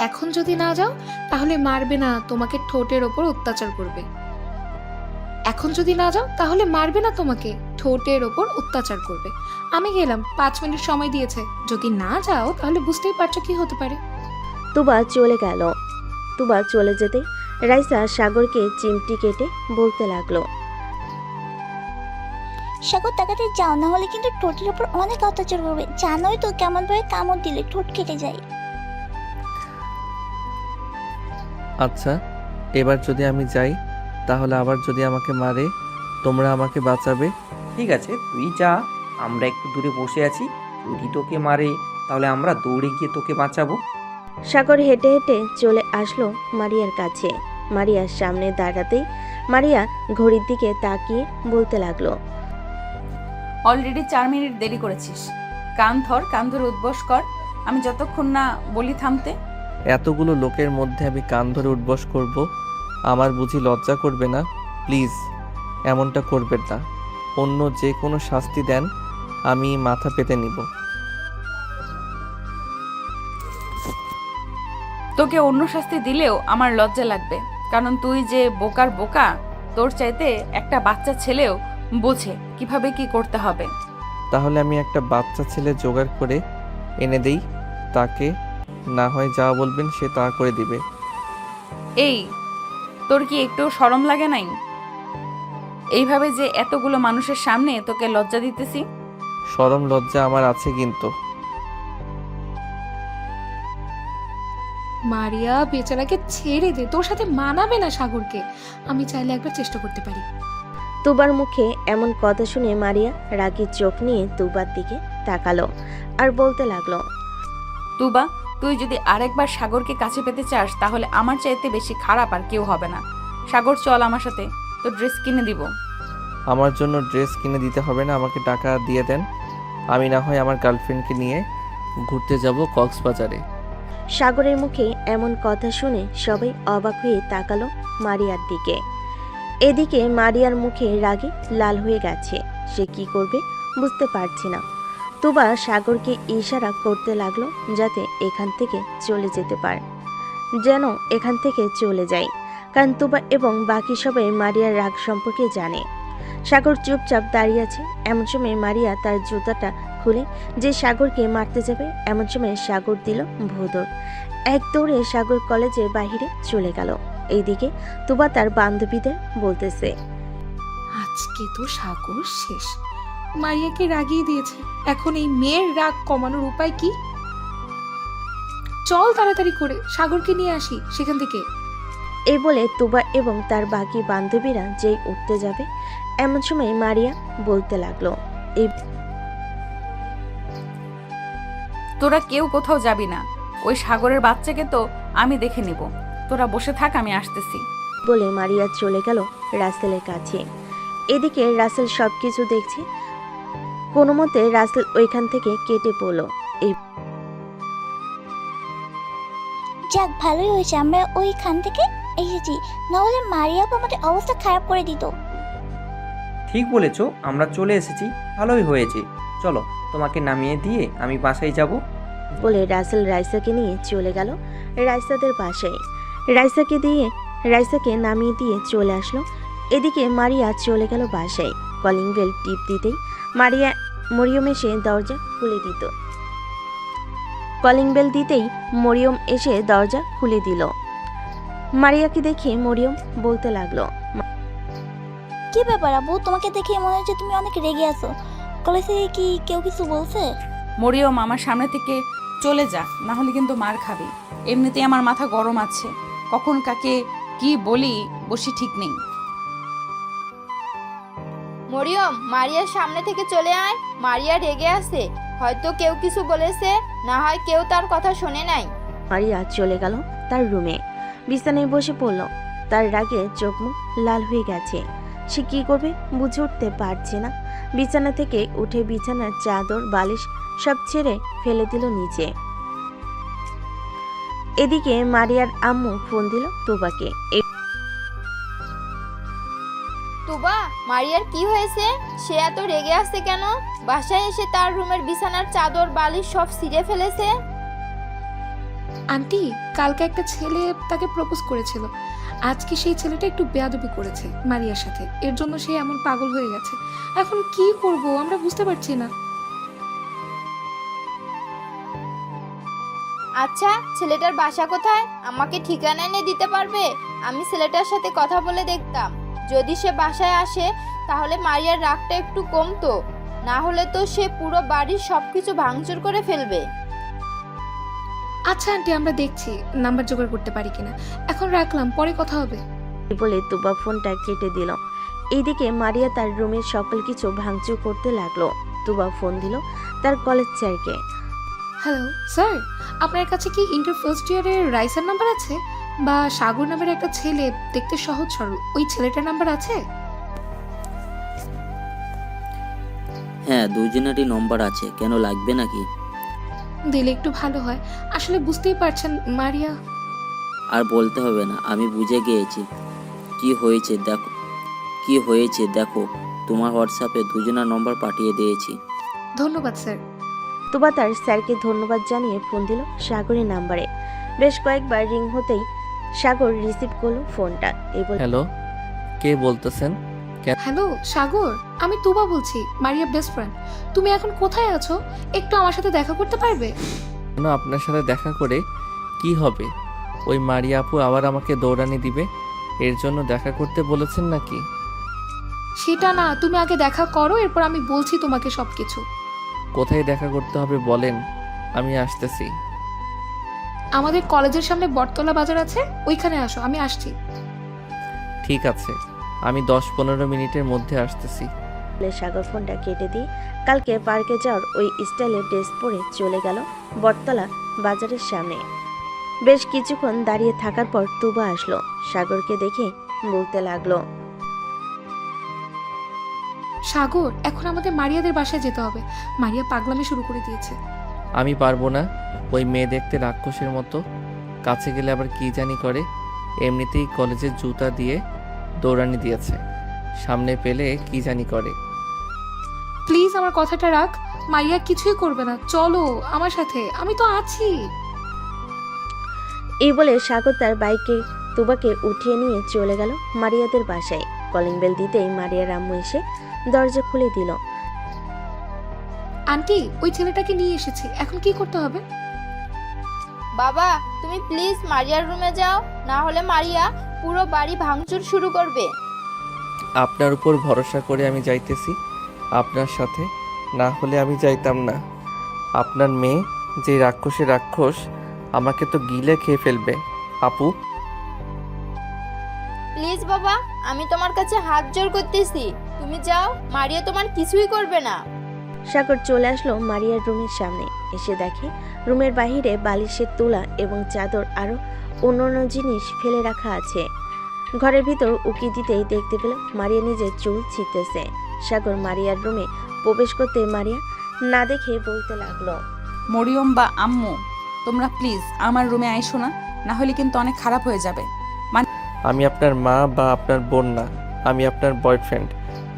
এখন যদি না যাও তাহলে মারবে না, তোমাকে ঠোঁটের ওপর অত্যাচার করবে। এখন যদি না যাও তাহলে মারবে না, তোমাকে ঠোঁটের ওপর অত্যাচার করবে। আমি গেলাম, 5 মিনিট সময় দিয়েছে, যদি না যাও তাহলে বুঝতেই পারছো কি হতে পারে। তুবা চলে গেল। তুবা চলে যেতে রাইসা সাগরকে চিমটি কেটে বলতে লাগলো, সাগর তাকাতে যাও, না হলে কিন্তু ঠোঁটের উপর অনেক অত্যাচার করবে। জানোই তো কেমন ভাবে কামড় দিলে ঠোঁট কেটে যায়। আচ্ছা, এবার যদি আমি যাই তাহলে আবার যদি আমাকে মারে, তোমরা আমাকে বাঁচাবে? ঠিক আছে, তুই যা, আমরা একটু দূরে বসে আছি। যদি তোকে মারে তাহলে আমরা দৌড়ে গিয়ে তোকে বাঁচাবো। সাগর হেঁটে হেঁটে চলে আসলো মারিয়ার কাছে। মারিয়ার সামনে দাঁড়াতেই মারিয়া ঘড়ির দিকে তাকিয়ে বলতে লাগলো, অলরেডি 4 মিনিট দেরি করেছিস। কান ধরে উদ্বস কর, আমি যতক্ষণ না বলি থামতে। এতগুলো লোকের মধ্যে আমি কান ধরে উঠবস করব? আমার বুঝি লজ্জা করবে না? প্লিজ এমনটা করবেন না। অন্য যে কোনো শাস্তি দেন, আমি মাথা পেতে নিব। তোকে অন্য শাস্তি দিলেও আমার লজ্জা লাগবে, কারণ তুই যে বোকার বোকা, তোর চাইতে একটা বাচ্চা ছেলেও বোঝে কিভাবে কি করতে হবে। তাহলে আমি একটা বাচ্চা ছেলে জোগাড় করে এনে দেই, তাকে না হয় যা বলবেন সে তা করে দিবে। এই, তোর কি একটু শরম লাগে নাই? এইভাবে যে এতগুলো মানুষের সামনে তোকে লজ্জা দিতেছি। শরম লজ্জা আমার আছে কিন্তু। মারিয়া বেচারাকে ছেড়ে দে, তোর সাথে মানাবে না সাগরকে। আমি চাইলে একবার চেষ্টা করতে পারি। তুবার মুখে এমন কথা শুনে মারিয়া রাগী চোখ নিয়ে তুবার দিকে তাকালো আর বলতে লাগলো, তুবা, তুই যদি আরেকবার সাগরকে কাছে পেতে চাস তাহলে আমার চাইতে বেশি খারাপ আর কেউ হবে না। সাগর, চল আমার সাথে, তোর ড্রেস কিনে দিব। আমার জন্য ড্রেস কিনে দিতে হবে না, আমাকে টাকা দিয়ে দেন। আমি না হয় আমার গার্লফ্রেন্ডকে নিয়ে ঘুরতে যাব কক্সবাজারে। সাগরের মুখে এমন কথা শুনে সবাই অবাক হয়ে তাকালো মারিয়ার দিকে। এদিকে মারিয়ার মুখে রাগে লাল হয়ে গেছে, সে কি করবে বুঝতে পারছে না। তুবা সাগরকে ইশারা করতে লাগলো যাতে এখান থেকে চলে যেতে পারে, যেন এখান থেকে চলে যায়, কারণ তুবা এবং বাকি সবাই মারিয়ার রাগ সম্পর্কে জানে। সাগর চুপচাপ দাঁড়িয়ে আছে। এমন সময় মারিয়া তার জুতাটা খুলে যে সাগরকে মারতে যাবে, এমন সময় সাগর দিল ভোঁদড়। এক দৌড়ে সাগর কলেজের বাহিরে চলে গেল। এইদিকে তুবা তার বান্ধবীদের বলতেছে, আজকে তো সাগর শেষ, মারিয়াকে রাগিয়ে দিয়েছে। এখন এই মেয়ের রাগ কমানোর উপায় কি? চল তাড়াতাড়ি করে সাগরকে নিয়ে আসি সেখান থেকে। এই বলে তুবা এবং তার বাকি বান্ধবীরা যেই উঠতে যাবে, এমন সময় মারিয়া বলতে লাগলো, তোরা কেউ কোথাও যাবি না, ওই সাগরের বাচ্চাকে তো আমি দেখে নিব। তোরা বসে থাক, আমি আসতেছি। বলে মারিয়া চলে গেল রাসেলের কাছে। এদিকে রাসেল সবকিছু দেখছে। কোনো মতে রাসেল ওইখান থেকে কেটে পড়লো। যাক, ভালোই হয়েছে আমরা ওইখান থেকে এসেছি, নাহলে মারিয়া আমাদের অবস্থা খারাপ করে দিত। ঠিক বলেছো, আমরা চলে এসেছি, ভালোই হয়েছে। চলো, তোমাকে নামিয়ে দিয়ে আমি বাসায় যাব। বলে রাসেল রাইসাকে নিয়ে চলে গেল রাইসাদের বাসায়। রাইসাকে নামিয়ে দিয়ে চলে আসলো। এদিকে মারিয়া চলে গেল বাসায়। কলিং বেল টিপ দিতেই মরিয়ম এসে দরজা খুলে দিত। কলিং বেল দিতেই মরিয়ম এসে দরজা খুলে দিল। মারিয়াকে দেখে মরিয়ম বলতে লাগলো, কি ব্যাপার আবু, তোমাকে দেখে মনে হচ্ছে তুমি অনেক রেগে আছো। কলেজ থেকে কি কেউ কিছু বলছে? মরিয়ম, আমার সামনে থেকে চলে যা, না হলে কিন্তু মার খাবি। এমনিতেই আমার মাথা গরম আছে। কখন কাকে কি বলি বসি ঠিক নেই। মরিয়ম, মারিয়ার সামনে থেকে চলে আয়। মারিয়া রেগে আছে, হয়তো কেউ কিছু বলেছে, না হয় কেউ তার কথা শোনে নাই। মারিয়া চলে গেল তার রুমে, বিছানায় বসে পড়ল। তার রাগে চোখ মুখ লাল হয়ে গেছে। সে কি করবে বুঝে উঠতে পারছে না। বিছানা থেকে উঠে বিছানার চাদর বালিশ সব ছেড়ে ফেলে দিল নিচে। এদিকে মারিয়ার আম্মু ফোন দিল তুবাকে। তুবা, মারিয়ার কি হয়েছে? সে এত রেগে আছে কেন? বাসায় এসে তার রুমের বিছানার চাদর বালিশ সব ছিঁড়ে ফেলেছে। আন্টি, কালকে একটা ছেলে তাকে প্রপোজ করেছিল। আজকে সেই ছেলেটা একটু বেয়াদবি করেছে মারিয়ার সাথে, এর জন্য সে এমন পাগল হয়ে গেছে। এখন কি করব আমরা বুঝতে পারছি না। আচ্ছা, ছেলেটার বাসা কোথায়? আমাকে ঠিকানা এনে দিতে পারবে? আমি ছেলেটার সাথে কথা বলে দেখতাম। যদি সে বাসায় আসে তাহলে মারিয়ার রাগটা একটু কমতো, না হলে তো সে পুরো বাড়ির সবকিছু ভাঙচুর করে ফেলবে। আচ্ছা আন্টি, আমরা দেখছি নাম্বার জোগাড় করতে পারি কিনা। এখন রাখলাম, পরে কথা হবে। বলে তুবা ফোনটা কেটে দিল। এইদিকে মারিয়া তার রুমের সকল কিছু ভাঙচুর করতে লাগলো। তুবা ফোন দিল তার কলেজ স্যারকে। হ্যালো স্যার, আপনার কাছে কি ইন্টার ফার্স্ট ইয়ারের রাইসার নাম্বার আছে? বা সাগর নামের একটা ছেলে, দেখতে সহজ সরল, ওই ছেলেটার নাম্বার আছে? হ্যাঁ, দুজনেরই নম্বর আছে, কেন লাগবে নাকি? দিলে একটু ভালো হয়। আসলে বুঝতেই পারছেন মারিয়া। আর বলতে হবে না, আমি বুঝে গিয়েছি কি হয়েছে দেখো, তোমার হোয়াটসঅ্যাপে দুজনের নম্বর পাঠিয়ে দিয়েছি। ধন্যবাদ স্যার। তুবা তার স্যারকে ধন্যবাদ জানিয়ে ফোন দিল সাগরের নাম্বারে। বেশ কয়েকবার রিং হতেই সাগর রিসিভ করলো ফোনটা। হ্যালো, কে বলতেছেন? হ্যালো সাগর, আমি তুবা বলছি, মারিয়া বেস্ট ফ্রেন্ড। তুমি এখন কোথায় আছো? একটু আমার সাথে দেখা করতে পারবে? কেন, আপনার সাথে দেখা করে কি হবে? ওই মারিয়া আপু আবার আমাকে দৌড়ানি দিবে, এর জন্য দেখা করতে বলেছেন নাকি? সেটা না, তুমি আগে দেখা করো, এরপর আমি বলছি তোমাকে সবকিছু। কোথায় দেখা করতে হবে বলেন, আমি আসতেছি। আমাদের কলেজের সামনে বটতলা বাজার আছে, ওইখানে আসো, আমি আসছি। ঠিক আছে, আমি 10-15 মিনিটের মধ্যে আসতেছি। সাগর ফোনটা কেটে দিয়ে কালকে পার্কে যাওয়ার ওই স্টাইলের ড্রেস পরে চলে গেল বটতলা বাজারের সামনে। বেশ কিছুক্ষণ দাঁড়িয়ে থাকার পর তুবা আসলো। সাগরকে দেখে বলতে লাগলো, সাগর, এখন আমাদের মারিয়াদের বাসায় যেতে হবে। মারিয়া পাগলামি শুরু করে দিয়েছে। আমি পারবো না, ওই মেয়ে দেখতে রাক্ষসের মতো, কাছে গেলে আবার কি জানি করে। এমনিতেই কলেজের জুতা দিয়ে দৌড়ানি দিয়েছে, সামনে পেলে কি জানি করে। প্লিজ আমার কথাটা রাখ, মারিয়া কিছুই করবে না, চলো আমার সাথে, আমি তো আছি। এই বলে সাগর তার বাইকে তুবাকে উঠিয়ে নিয়ে চলে গেল মারিয়াদের বাসায়। কলিং বেল দিতেই মারিয়ার আম্মু এসে দরজা খুলে দিল। আন্টি, ওই ছেলেটাকে নিয়ে এসেছি, এখন কি করতে হবে? বাবা, তুমি প্লিজ মারিয়ার রুমে যাও, না হলে মারিয়া পুরো বাড়ি ভাঙচুর শুরু করবে। আপনার উপর ভরসা করে আমি যাইতেছি আপনার সাথে, না হলে আমি যাইতাম না। আপনার মেয়ে যে রাক্ষসের রাক্ষস, আমাকে তো গিলে খেয়ে ফেলবে। আপু প্লিজ বাবা, আমি তোমার কাছে হাত জোড় করতেছি, তুমি যাও, মারিয়া তোমার কিছুই করবে না। সাগর চলে আসলো মারিয়ার রুমের সামনে। এসে দেখে রুমের বাহিরে বালিশের তুলা এবং চাদর আরো অন্যান্য জিনিস ফেলে রাখা আছে। ঘরের ভিতর উকি দিতেই দেখতে পেল মারিয়া নিজের চুল ছিঁড়তেছে। সাগর মারিয়ার রুমে প্রবেশ করতে মারিয়া না দেখে বলতে লাগলো, মরিয়ম বা আম্মু, তোমরা প্লিজ আমার রুমে আইসো না, না হলে কিন্তু অনেক খারাপ হয়ে যাবে। আমি আপনার মা বা আপনার বোন না, আমি আপনার বয়ফ্রেন্ড।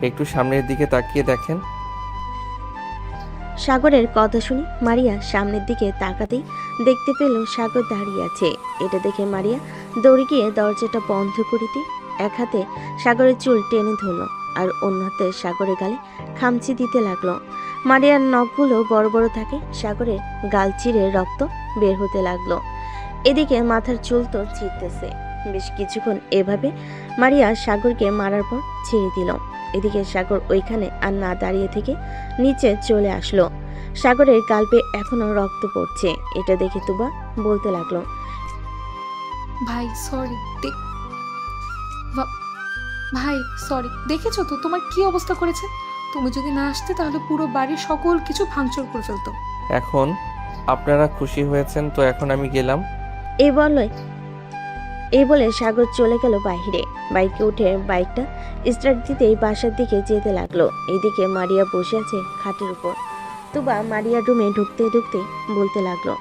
একটু সামনের দিকে তাকিয়ে দেখেন। সাগরের কথা শুনে মারিয়া সামনের দিকে তাকাতেই দেখতে পেল সাগর দাঁড়িয়ে আছে। এটা দেখে মারিয়া দৌড়ে গিয়ে দরজাটা বন্ধ করে দিয়ে এক হাতে সাগরের চুল টেনে ধরল আর অন্য হাতে সাগরের গালে খামচি দিতে লাগলো। মারিয়ার নখগুলো বড় বড় থাকে, সাগরের গাল চিরে রক্ত বের হতে লাগলো। এদিকে মাথার চুল তো ছিঁড়তেছে। বেশ কিছুক্ষণ এভাবে মারিয়া সাগরকে মারার পর ছেড়ে দিল। এদিকে সাগর ওইখানে আর না দাঁড়িয়ে থেকে নিচে চলে আসলো। সাগরের গাল বেয়ে এখনো রক্ত পড়ছে। এটা দেখে তুবা বলতে লাগলো, ভাই সরি, ভাই সরি, দেখেছো তো তোমার কি অবস্থা করেছে। তুমি যদি না আসতে তাহলে পুরো বাড়ির সকল কিছু ভাঙচুর করে ফেলতো। এখন আপনারা খুশি হয়েছেন তো এখন আমি গেলাম। এই বলে সাগর চলে গেল বাইরে। বাইকে উঠে বাইকটা স্টার্ট দিতেই বাসার দিকে যেতে লাগলো। এইদিকে মারিয়া বসে আছে খাটের উপর। তুবা মারিয়ার রুমে ঢুকতে ঢুকতে বলতে লাগলো,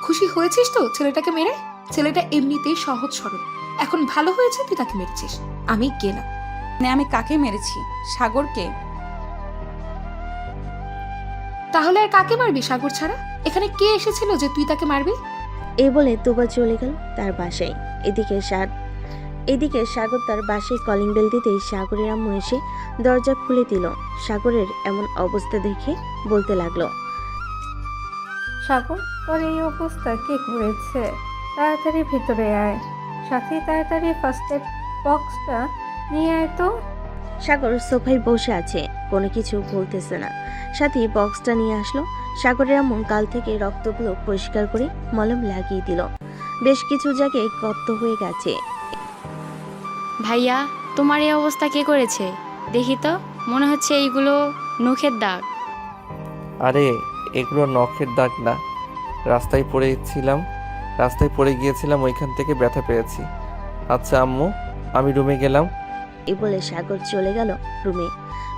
খুশি হয়েছিস তো ছেলেটাকে মেরে? ছেলেটা এমনিতেই সহজ সরল, এখন ভালো হয়েছে তুই তাকে মেরেছিস। আমি গেলাম। আমি কাকে মেরেছি? সাগরকে। তাহলে আর কাকে মারবি সাগর ছাড়া? এখানে কে এসেছিল যে তুই তাকে মারবি? এই বলে তুবা চলে গেল তার বাসায়। এদিকে সাগর তার বাসায় কলিং বেল দিতেই সাগরের আম্মু এসে দরজা খুলে দিল। সাগরের এমন অবস্থা দেখে বলতে লাগলো, সাগর, তোর এই অবস্থা কে করেছে? তাড়াতাড়ি ভিতরে আয়, সাথে তাড়াতাড়ি ফার্স্ট এড বক্সটা নিয়ে আয় তো। সাগর সোফায় বসে আছে, কোনো কিছু বলতেছে না। সাথে বক্সটা নিয়ে আসলো। সাগরের আম্মু গাল থেকে রক্তগুলো পরিষ্কার করে মলম লাগিয়ে দিল। বেশ কিছু জায়গায় গর্ত হয়ে গেছে। ভাইয়া, তোমার এই অবস্থা কে করেছে? দেখি তো, মনে হচ্ছে এইগুলো নখের দাগ। আরে এগুলো নখের দাগ না, রাস্তায় পড়ে গিয়েছিলাম, ওইখান থেকে ব্যথা পেয়েছি। আচ্ছা আম্মু, আমি রুমে গেলাম। এই বলে সাগর চলে গেল রুমে।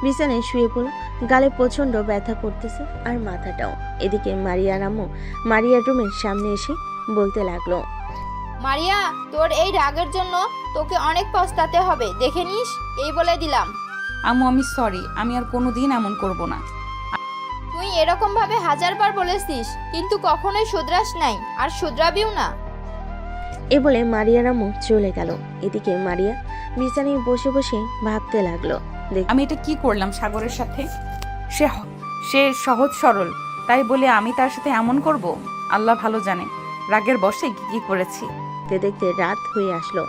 বিছানায় শুয়ে পড়ল। গালে প্রচন্ড ব্যথা করতেছে আর মাথাটাও। এদিকে মারিয়ার আম্মু মারিয়ার রুমের সামনে এসে বলতে লাগলো, মারিয়া, তোর এই রাগের জন্য তোকে অনেক পস্তাতে হবে, দেখে নিস, এই বলে দিলাম। আম্মু আমি সরি, আমি আর কোনোদিন এমন করব না। তুই এরকম ভাবে 1000বার বলেছিস, কিন্তু কখনোই শুধরাস নাই, আর শুধরাবিও না। এ বলে মারিয়ার আম্মু চলে গেল। এদিকে মারিয়া বিছানায় বসে বসে ভাবতে লাগলো, আমি এটা কি করলাম সাগরের সাথে? সে সহজ সরল, তাই বলে আমি তার সাথে এমন করব? আল্লাহ ভালো জানে রাগের বশে কি করেছি। দেখতে দেখতে রাত হয়ে আসলো।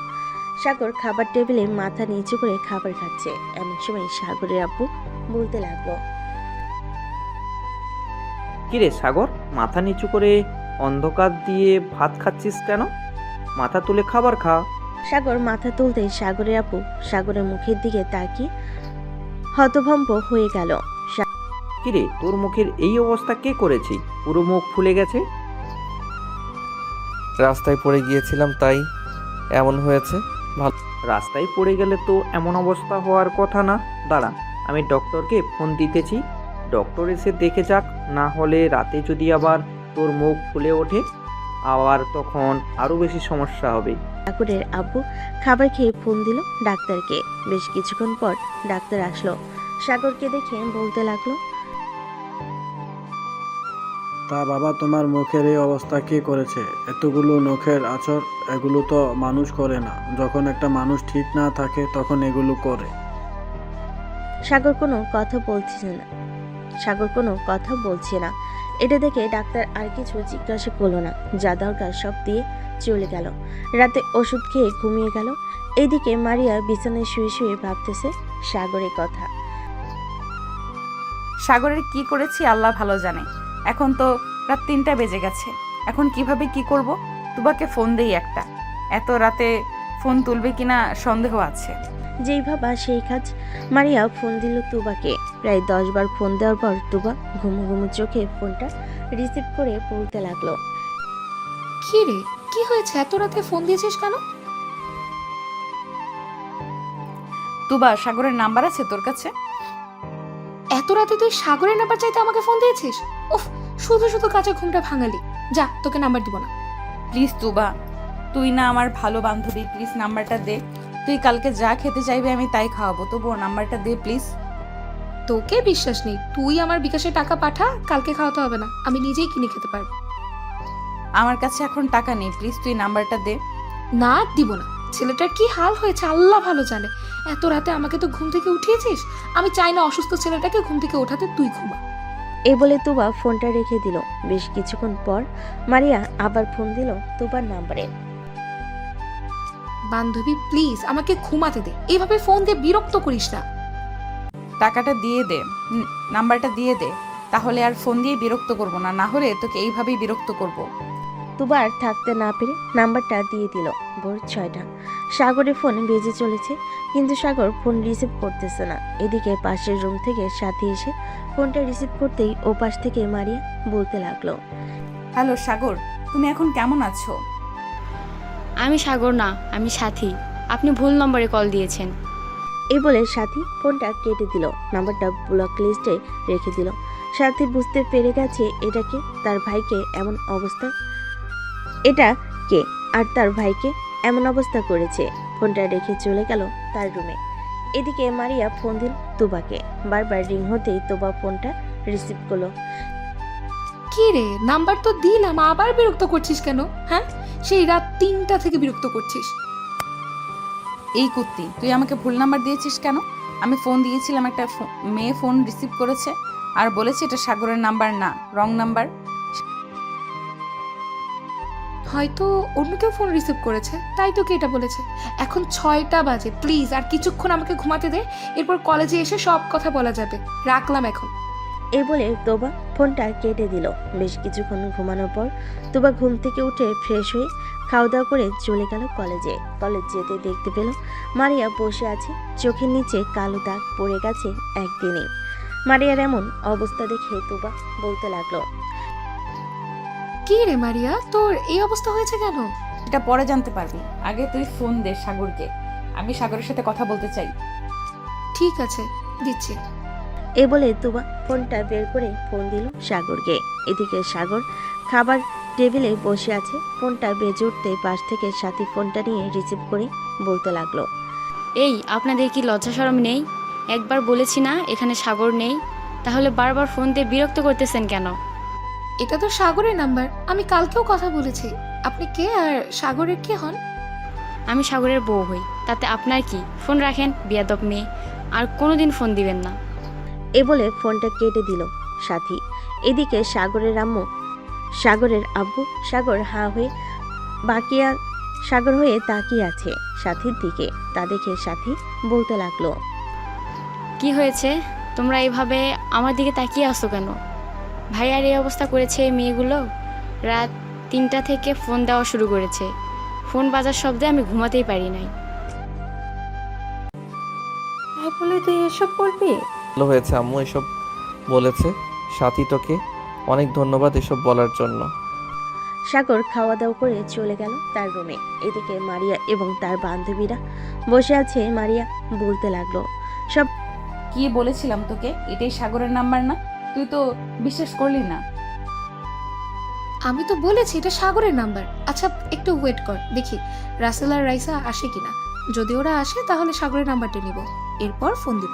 সাগর খাবার টেবিলে মাথা নিচু করে খাবার খাচ্ছে। এমন সময় সাগরের আব্বু বলতে লাগলো, কিরে সাগর, মাথা নিচু করে অন্ধকার দিয়ে ভাত খাচ্ছিস কেন? মাথা তুলে খাবার খা। সাগর মাথা তুলতেই সাগরের আব্বু সাগরের মুখের দিকে তাকিয়ে হতভম্ব হয়ে গেল। কিরে, তোর মুখের এই অবস্থা কে করেছে? পুরো মুখ ফুলে গেছে। রাস্তায় পড়ে গিয়েছিলাম তাই এমন হয়েছে। রাস্তায় পড়ে গেলে তো এমন অবস্থা হওয়ার কথা না। দাঁড়া, আমি ডক্টরকে ফোন দিতেছি, ডক্টর এসে দেখে যাক। না হলে রাতে যদি আবার তোর মুখ ফুলে ওঠে, আবার তখন আরও বেশি সমস্যা হবে। সাগরের আব্বু খাবার খেয়ে ফোন দিল ডাক্তারকে। বেশ কিছুক্ষণ পর ডাক্তার আসলো। সাগরকে দেখে বলতে লাগলো, তা বাবা, তোমার মুখের এই অবস্থা কে করেছে? এতগুলো নখের আঁচড়, এগুলো তো মানুষ করে না। যখন একটা মানুষ ঠিক না থাকে তখন এগুলো করে। সাগর কোনো কথা বলছে না। এটা দেখে ডাক্তার আর কিছু জিজ্ঞাসা করলো না, যা দরকার সব দিয়ে চলে গেল। রাতে ওষুধ খেয়ে ঘুমিয়ে গেল। এইদিকে মারিয়া বিছানায় শুয়ে শুয়ে ভাবতেছে সাগরের কথা। সাগরের কি করেছি আল্লাহ ভালো জানে। এখন তো রাত 3টা বেজে গেছে, এখন কিভাবে কি করব? তুবাকে ফোন দেই একটা, এত রাতে ফোন তুলবে কিনা সন্দেহ আছে। যেই ভাবা সেই কাজ। মারিয়া ফোন দিল তুবাকে। প্রায় 10 বার ফোন দেওয়ার পর তুবা ঘুমু ঘুমু চোখে ফোনটা রিসিভ করে বলতে লাগলো, কি রে, কি হয়েছে? এত রাতে ফোন দিয়েছিস কেন? তুবা, সাগরের নাম্বার আছে তোর কাছে? এত রাতে তুই সাগরের নাম্বার চাইতে আমাকে ফোন দিয়েছিস? উফ, শুধু শুধু কাজে ঘুমটা ভাঙালি। যা, তোকে নাম্বার দিব না। প্লিজ তুবা, তুই না আমার ভালো বান্ধবী, প্লিজ নাম্বারটা দে। তুই কালকে যা খেতে চাইবে আমি তাই খাওয়াবো, তবুও নাম্বারটা দে প্লিজ। তোকে বিশ্বাস নেই। তুই আমার বিকাশে টাকা পাঠা, কালকে খাওয়াতে হবে না, আমি নিজেই কিনে খেতে পারবো। আমার কাছে এখন টাকা নেই, প্লিজ তুই নাম্বারটা দে। না, দিব না। ছেলেটার কি হাল হয়েছে আল্লাহ ভালো জানে। এত রাতে আমাকে তো ঘুম থেকে উঠিয়েছিস। আমি চাই না অসুস্থ ছেলেটাকে ঘুম থেকে ওঠাতে, তুই ঘুমা। এই বলে তুবা ফোনটা রেখে দিল। বেশ কিছুক্ষণ পর মারিয়া আবার ফোন দিল তুবার নাম্বারে। বান্ধবী প্লিজ আমাকে ঘুমাতে দে, এইভাবে ফোন দিয়ে বিরক্ত করিস না। টাকাটা দিয়ে দে, নাম্বারটা দিয়ে দে, তাহলে আর ফোন দিয়ে বিরক্ত করব না, না হলে তোকে এইভাবেই বিরক্ত করব। তুবা আর থাকতে না পেরে নাম্বারটা দিয়ে দিল। ভোর 6টা। সাগরের ফোন বেজে চলেছে, কিন্তু সাগর ফোন রিসিভ করতেছে না। এদিকে পাশের রুম থেকে সাথী এসে ফোনটা রিসিভ করতেই ও পাশ থেকে মারিয়া বলতে লাগলো, হ্যালো সাগর, তুমি এখন কেমন আছো? আমি সাগর না, আমি সাথী। আপনি ভুল নম্বরে কল দিয়েছেন। এই বলে সাথী ফোনটা কেটে দিল, নাম্বারটা ব্লক লিস্টে রেখে দিল। সাথী বুঝতে পেরে গেছে এটা কে, তার ভাইকে এমন অবস্থা, এটা কে আর তার ভাইকে এমন অবস্থা করেছে। ফোনটা রেখে চলে গেল তার রুমে। এদিকে মারিয়া ফোন দিল তুবাকে। বারবার রিং হতেই তুবা ফোনটা রিসিভ করলো। কি রে, নাম্বার তো দিলাম, আবার বিরক্ত করছিস কেন? হ্যাঁ, সেই রাত 3টা থেকে বিরক্ত করছিস। এই কুত্তি, তুই আমাকে ভুল নাম্বার দিয়েছিস কেন? আমি ফোন দিয়েছিলাম, একটা মেয়ে ফোন রিসিভ করেছে আর বলেছে এটা সাগরের নাম্বার না, রং নাম্বার। হয়তো অন্য কেউ ফোন রিসিভ করেছে, তাই তোকে এটা বলেছে। এখন 6টা বাজে, প্লিজ আর কিছুক্ষণ আমাকে ঘুমাতে দে, এরপর কলেজে এসে সব কথা বলা যাবে। রাখলাম এখন। এই বলে তোবা ফোনটা কেটে দিল। বেশ কিছুক্ষণ ঘুমানোর পর তোবা ঘুম থেকে উঠে ফ্রেশ হয়ে খাওয়া দাওয়া করে চলে গেল কলেজে। কলেজ যেতে দেখতে পেল মারিয়া বসে আছে, চোখের নিচে কালো দাগ পড়ে গেছে একদিনেই। মারিয়ার এমন অবস্থা দেখে তোবা বলতে লাগলো, কি রে মারিয়া, তোর এই অবস্থা হয়েছে কেন? এটা পরে জানতে পারবি, আগে তুই ফোন দে সাগরকে, আমি সাগরের সাথে কথা বলতে চাই। ঠিক আছে, দিচ্ছি। এই বলে তুবা ফোনটা বের করে ফোন দিল সাগরকে। এদিকে সাগর খাবার টেবিলে বসে আছে, ফোনটা বেজে উঠতে পাশ থেকে সাথী ফোনটা নিয়ে রিসিভ করে বলতে লাগলো, এই আপনাদের কি লজ্জা শরম নেই? একবার বলেছি না এখানে সাগর নেই, তাহলে বারবার ফোন দিয়ে বিরক্ত করতেছেন কেন? এটা তো সাগরের নাম্বার, আমি কালকেও কথা বলেছি। আপনি কে আর সাগরের কে হন? আমি সাগরের বউ হই, তাতে আপনার কি? ফোন রাখেন, বিয়াদব মেয়ে, আর কোনোদিন ফোন দিবেন না। এ বলে ফোনটা কেটে দিল সাথী। এদিকে সাগরের আব্বু সাগর হাঁ হয়ে সাগর হয়ে তাকিয়ে আছে সাথীর দিকে। তা দেখে সাথী বলতে লাগলো, কি হয়েছে? তোমরা এইভাবে আমার দিকে তাকিয়ে আসো কেন? ভাইয়ার এই অবস্থা করেছে এই মেয়েগুলো। রাত 3টা থেকে ফোন দেওয়া শুরু করেছে। ফোন বাজার শব্দে আমি ঘুমাতেই পারি নাই। তাই বলে তুই এসব করবি? ভালো হয়েছে আম্মু এসব বলেছে। সাথী তোকে অনেক ধন্যবাদ এসব বলার জন্য। সাগর খাওয়া দাওয়া করে চলে গেল তার রুমে। এদিকে মারিয়া এবং তার বান্ধবীরা বসে আছে। মারিয়া বলতে লাগলো, সব কি বলেছিলাম তোকে, এটাই সাগরের নাম্বার না? তুই তো বিশ্বাস করলি না। আমি তো বলেছি এটা সাগরের নাম্বার। আচ্ছা একটু ওয়েট কর, দেখি রাসেল আর রাইসা আসে কিনা। যদি ওরা আসে তাহলে সাগরের নাম্বারটা নিব, এরপর ফোন দিব।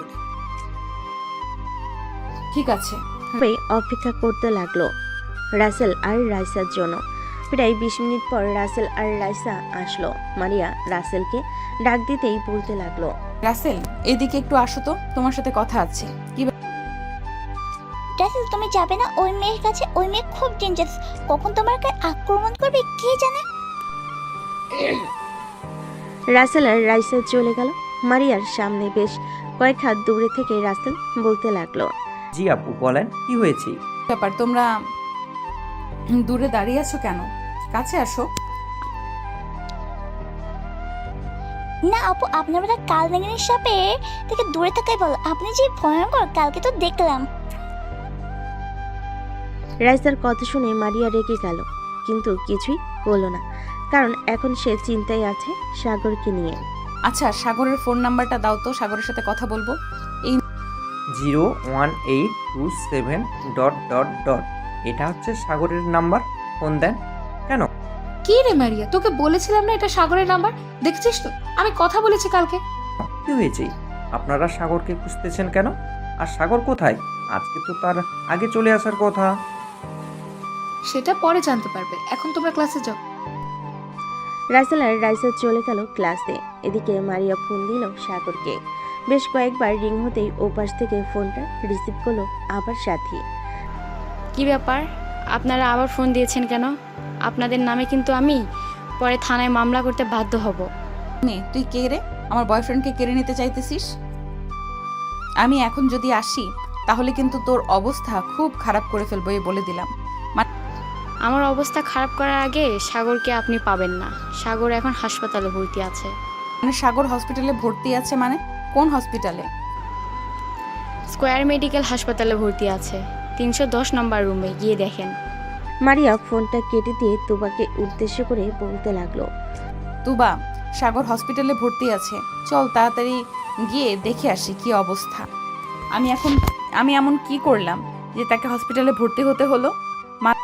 ঠিক আছে। অপেক্ষা করতে লাগলো রাসেল আর রাইসার জন্য। প্রায় 20 মিনিট পর রাসেল আর রাইসা আসলো। মারিয়া রাসেলকে ডাক দিতেই বলতে লাগলো, রাসেল এদিকে একটু আসো তো, তোমার সাথে কথা আছে। কি রাসেল, তুমি যাবে না ওই মেয়ের কাছে? ওই মেয়ে খুব ডেঞ্জারাস, কখন তোমাকে আক্রমণ করবে কে জানে। রাসেল আর রাইসা চলে গেল মারিয়ার সামনে। বেশ কয়েক হাত দূরে থেকে রাসেল বলতে লাগলো, জি আপু বলেন, কি হয়েছে? ব্যাপার, তোমরা দূরে দাঁড়িয়ে আছো কেন? কাছে আসো। না আপু, আপনার বেলা কাল নাগিনীর সাপে থেকে দূরে থাকাই বলো। আপনি যে ভয়ঙ্কর, কালকে তো দেখলাম। রাইসার কথা শুনে মারিয়া রেগে গেল, কিন্তু কিছুই বলল না, কারণ এখন সে চিন্তায় আছে সাগরকে নিয়ে। আচ্ছা সাগরের ফোন নাম্বারটা দাও তো, সাগরের সাথে কথা বলবো। 01827... এটা হচ্ছে সাগরের নাম্বার, ফোন দেন কেন? কি রে মারিয়া, তোকে বলেছিলাম না এটা সাগরের নাম্বার? দেখছিস তো আমি কথা বলেছি কালকে। কি হয়েছে? আপনারা সাগরকে খুঁজতেছেন কেন? আর সাগর কোথায়? আজকে তো তার আগে চলে আসার কথা। সেটা পরে জানতে পারবে, এখন তোমরা ক্লাসে যাও। রাসেল আর রাইসা চলে গেল ক্লাসে। এদিকে মারিয়া ফোন দিল সাগরকে। বেশ কয়েকবার রিং হতেই ওপাশ থেকে ফোনটা রিসিভ করলো আবার সাথী। কি ব্যাপার, আপনারা আবার ফোন দিয়েছেন কেন? আপনাদের নামে কিন্তু আমি পরে থানায় মামলা করতে বাধ্য হব। তুই কে রে? আমার বয়ফ্রেন্ডকে কেড়ে নিতে চাইতেছিস? আমি এখন যদি আসি তাহলে কিন্তু তোর অবস্থা খুব খারাপ করে ফেলবো, এই বলে দিলাম। আমার অবস্থা খারাপ করার আগে সাগরকে আপনি পাবেন না। সাগর এখন হাসপাতালে ভর্তি আছে। মানে সাগর হসপিটালে ভর্তি আছে মানে? কোন হসপিটালে? স্কোয়ার মেডিকেল হাসপাতালে ভর্তি আছে, 310 নম্বর রুমে গিয়ে দেখেন। মারিয়া ফোনটা কেটে দিয়ে তুবাকে উদ্দেশ্য করে বলতে লাগলো। তুবা, সাগর হসপিটালে ভর্তি আছে, চল তাড়াতাড়ি গিয়ে দেখে আসি কি অবস্থা। আমি এমন কি করলাম যে তাকে হসপিটালে ভর্তি হতে হলো?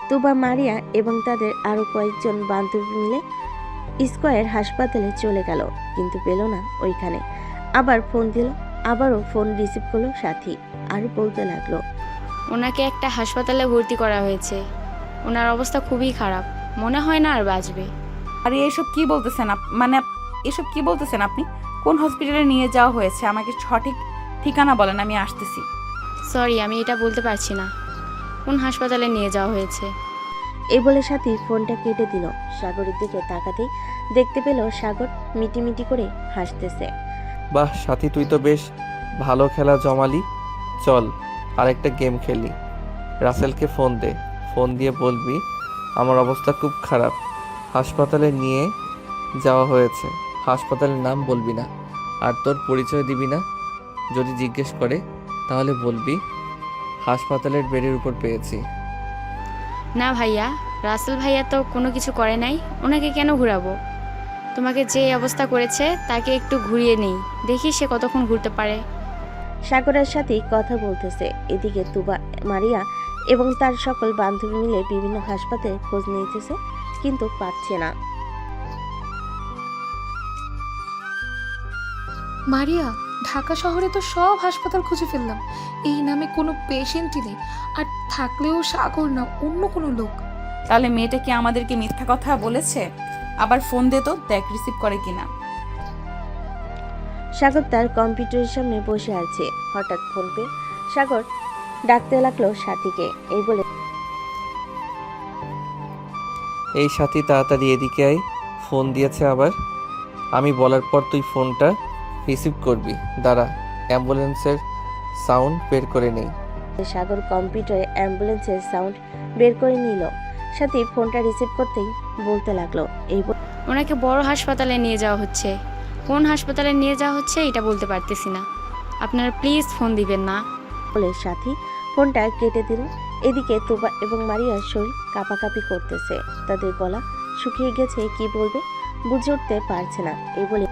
তুবা, মারিয়া এবং তাদের আরো কয়েকজন বান্ধবী মিলে স্কয়ার হাসপাতালে চলে গেল, কিন্তু পেল না ওইখানে। আবার ফোন দিল, আবারও ফোন রিসিভ করলো সাথী, আর বলতে লাগলো। ওনাকে একটা হাসপাতালে ভর্তি করা হয়েছে, ওনার অবস্থা খুবই খারাপ, মনে হয় না আর বাঁচবে। আরে এসব কি বলতেছেন এসব কি বলতেছেন আপনি? কোন হসপিটালে নিয়ে যাওয়া হয়েছে? আমাকে সঠিক ঠিকানা বলেন, আমি আসতেছি। সরি, আমি এটা বলতে পারছি না কোন হাসপাতালে নিয়ে যাওয়া হয়েছে। এই বলে সাথী ফোনটা কেটে দিল। সাগরের দিকে তাকাতেই দেখতে পেল সাগর মিটিমিটি করে হাসতেছে। বাহ সাথী, তুই তো বেশ ভালো খেলা জমালি। চল আরেকটা গেম খেলি। রাসেলকে ফোন দে, ফোন দিয়ে বলবি আমার অবস্থা খুব খারাপ, হাসপাতালে নিয়ে যাওয়া হয়েছে। হাসপাতালের নাম বলবি না, আর তোর পরিচয় দিবি না। যদি জিজ্ঞেস করে তাহলে বলবি হাসপাতালের বেডের উপর পেয়েছি। না ভাইয়া, রাসেল ভাইয়া তো কোনো কিছু করে নাই, ওনাকে কেন ঘুরাবো? তোমাকে যে অবস্থা করেছে তাকে একটু ঘুরিয়ে নেই, দেখি সে কতক্ষণ ঘুরতে পারে। সাগরের সাথে কথা বলতেছে, এদিকে তুবা, মারিয়া এবং তার সকল বান্ধবী মিলে বিভিন্ন হাসপাতালে খোঁজ নিতেছে, কিন্তু পাচ্ছে না। মারিয়া, ঢাকা শহরে তো সব হাসপাতাল খুঁজে ফেললাম, এই নামে কোনো পেশেন্টই নেই, আর থাকলেও সাগর না, অন্য কোনো লোক। তাহলে মেয়েটা কি আমাদেরকে মিথ্যা কথা বলেছে? আবার ফোন দে তো, দেখ রিসিভ করে কিনা। সাগর তার কম্পিউটারের সামনে বসে আছে, হঠাৎ ফোন পেয়ে সাগর ডাকতে লাগলো সাথীকে। এই বলে, এই সাথী তাড়াতাড়ি এদিকে আয়, ফোন দিয়েছে আবার। আমি বলার পর তুই ফোনটা রিসিভ করবি। দাঁড়া, অ্যাম্বুলেন্সের সাউন্ড বের করে নেই। সাগর কম্পিউটারে অ্যাম্বুলেন্সের সাউন্ড বের করে নিল। সাথী ফোনটা রিসিভ করতেই বলতে লাগলো, এই ওনাকে বড় হাসপাতালে নিয়ে যাওয়া হচ্ছে, কোন হাসপাতালে নিয়ে যাওয়া হচ্ছে এটা বলতে পারতেছি না, আপনারা প্লিজ ফোন দিবেন না। বলে সাথী ফোনটা কেটে দিল। এদিকে তুবা এবং মারিয়ার শরীর কাঁপাকাঁপি করতেছে, তাদের গলা শুকিয়ে গেছে, কি বলবে বুঝে উঠতে পারছে না। এই বলে,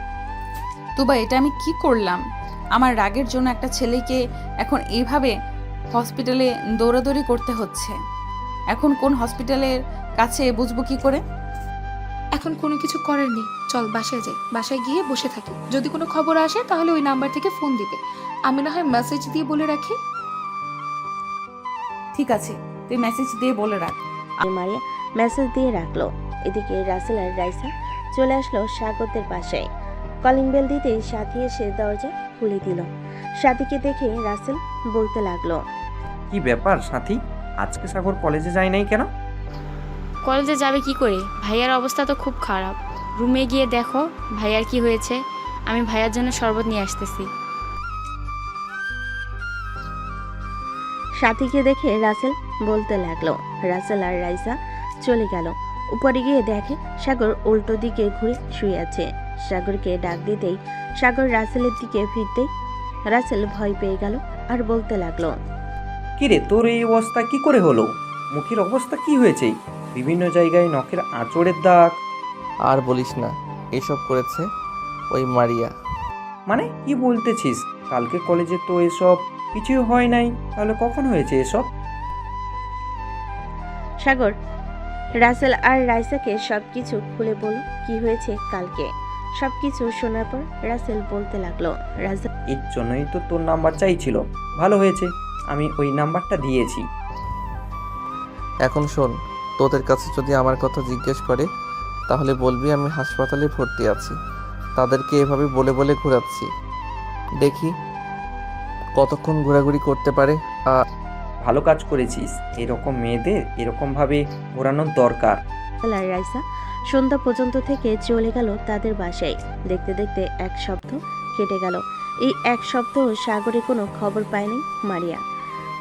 তুবা, এটা আমি কি করলাম? আমার রাগের জন্য একটা ছেলেকে এখন এইভাবে হসপিটালে দৌড়াদৌড়ি করতে হচ্ছে। এখন কোন হসপিটালের কাছে বুঝবো কি করে? এখন কোনো কিছু করার নেই, চল বাসায় যাই, বাসায় গিয়ে বসে থাকি, যদি কোনো খবর আসে তাহলে ওই নাম্বার থেকে ফোন দিবে, আমি না হয় মেসেজ দিয়ে বলে রাখি। ঠিক আছে, তুই মেসেজ দিয়ে বলে রাখ। মারিয়া মেসেজ দিয়ে রাখলো। এদিকে রাসেল আর রাইসা চলে আসলো সাগরদের বাসায়। কলিং বেল দিতেই সাথী এসে দরজা খুলে দিল। সাথীকে দেখে রাসেল বলতে লাগলো, কি ব্যাপার সাথী, আজকে সাগর কলেজে যায় নাই কেন? কলেজে যাবে কি করে? ভাইয়ার অবস্থা তো খুব খারাপ, রুমে গিয়ে দেখো ভাইয়ার কি হয়েছে, আমি ভাইয়ার জন্য শরবত নিয়ে আসতেছি। সাথীকে দেখে রাসেল বলতে লাগলো। রাসেল আর রাইসা চলে গেল। উপরে গিয়ে দেখে সাগর উল্টো দিকে ঘুরে শুয়ে আছে। সাগরকে ডাক দিতেই সাগর রাসেলের দিকে ফিরতেই রাসেল ভয় পেয়ে গেল আর বলতে লাগলো, কিরে, তোর এই অবস্থা কি করে হলো? মুখের অবস্থা কি হয়েছে? বিভিন্ন জায়গায় নখের আঁচড়ের দাগ। আর বলিস না, এসব করেছে ওই মারিয়া। মানে কি বলতেছিস? কালকে কলেজে তো এসব কিছুই হয় নাই, তাহলে কখন হয়েছে এসব? সাগর রাসেল আর রাইসাকে সবকিছু খুলে বলল কি হয়েছে কালকে। সবকিছু শোনার পর রাসেল বলতে লাগলো, রাসেল, এর জন্যই তো তোর নাম্বার চাইছিল, ভালো হয়েছে আমি ওই নাম্বারটা দিয়েছি। এখন শোন, তোদের কাছে যদি আমার কথা জিজ্ঞেস করে তাহলে বলবি আমি হাসপাতালে ভর্তি আছি, তাদেরকে এভাবে বলে বলে ঘোরাচ্ছি, দেখি কতক্ষণ ঘোরাঘুরি করতে পারে। ভালো কাজ করেছিস, এরকম মেয়েদের এরকমভাবে ঘোরানোর দরকার। আর রাইসা সন্ধ্যা পর্যন্ত থেকে চলে গেল তাদের বাসায়। দেখতে দেখতে এক সপ্তাহ কেটে গেল। এই এক সপ্তাহ সাগরে কোনো খবর পায়নি মারিয়া।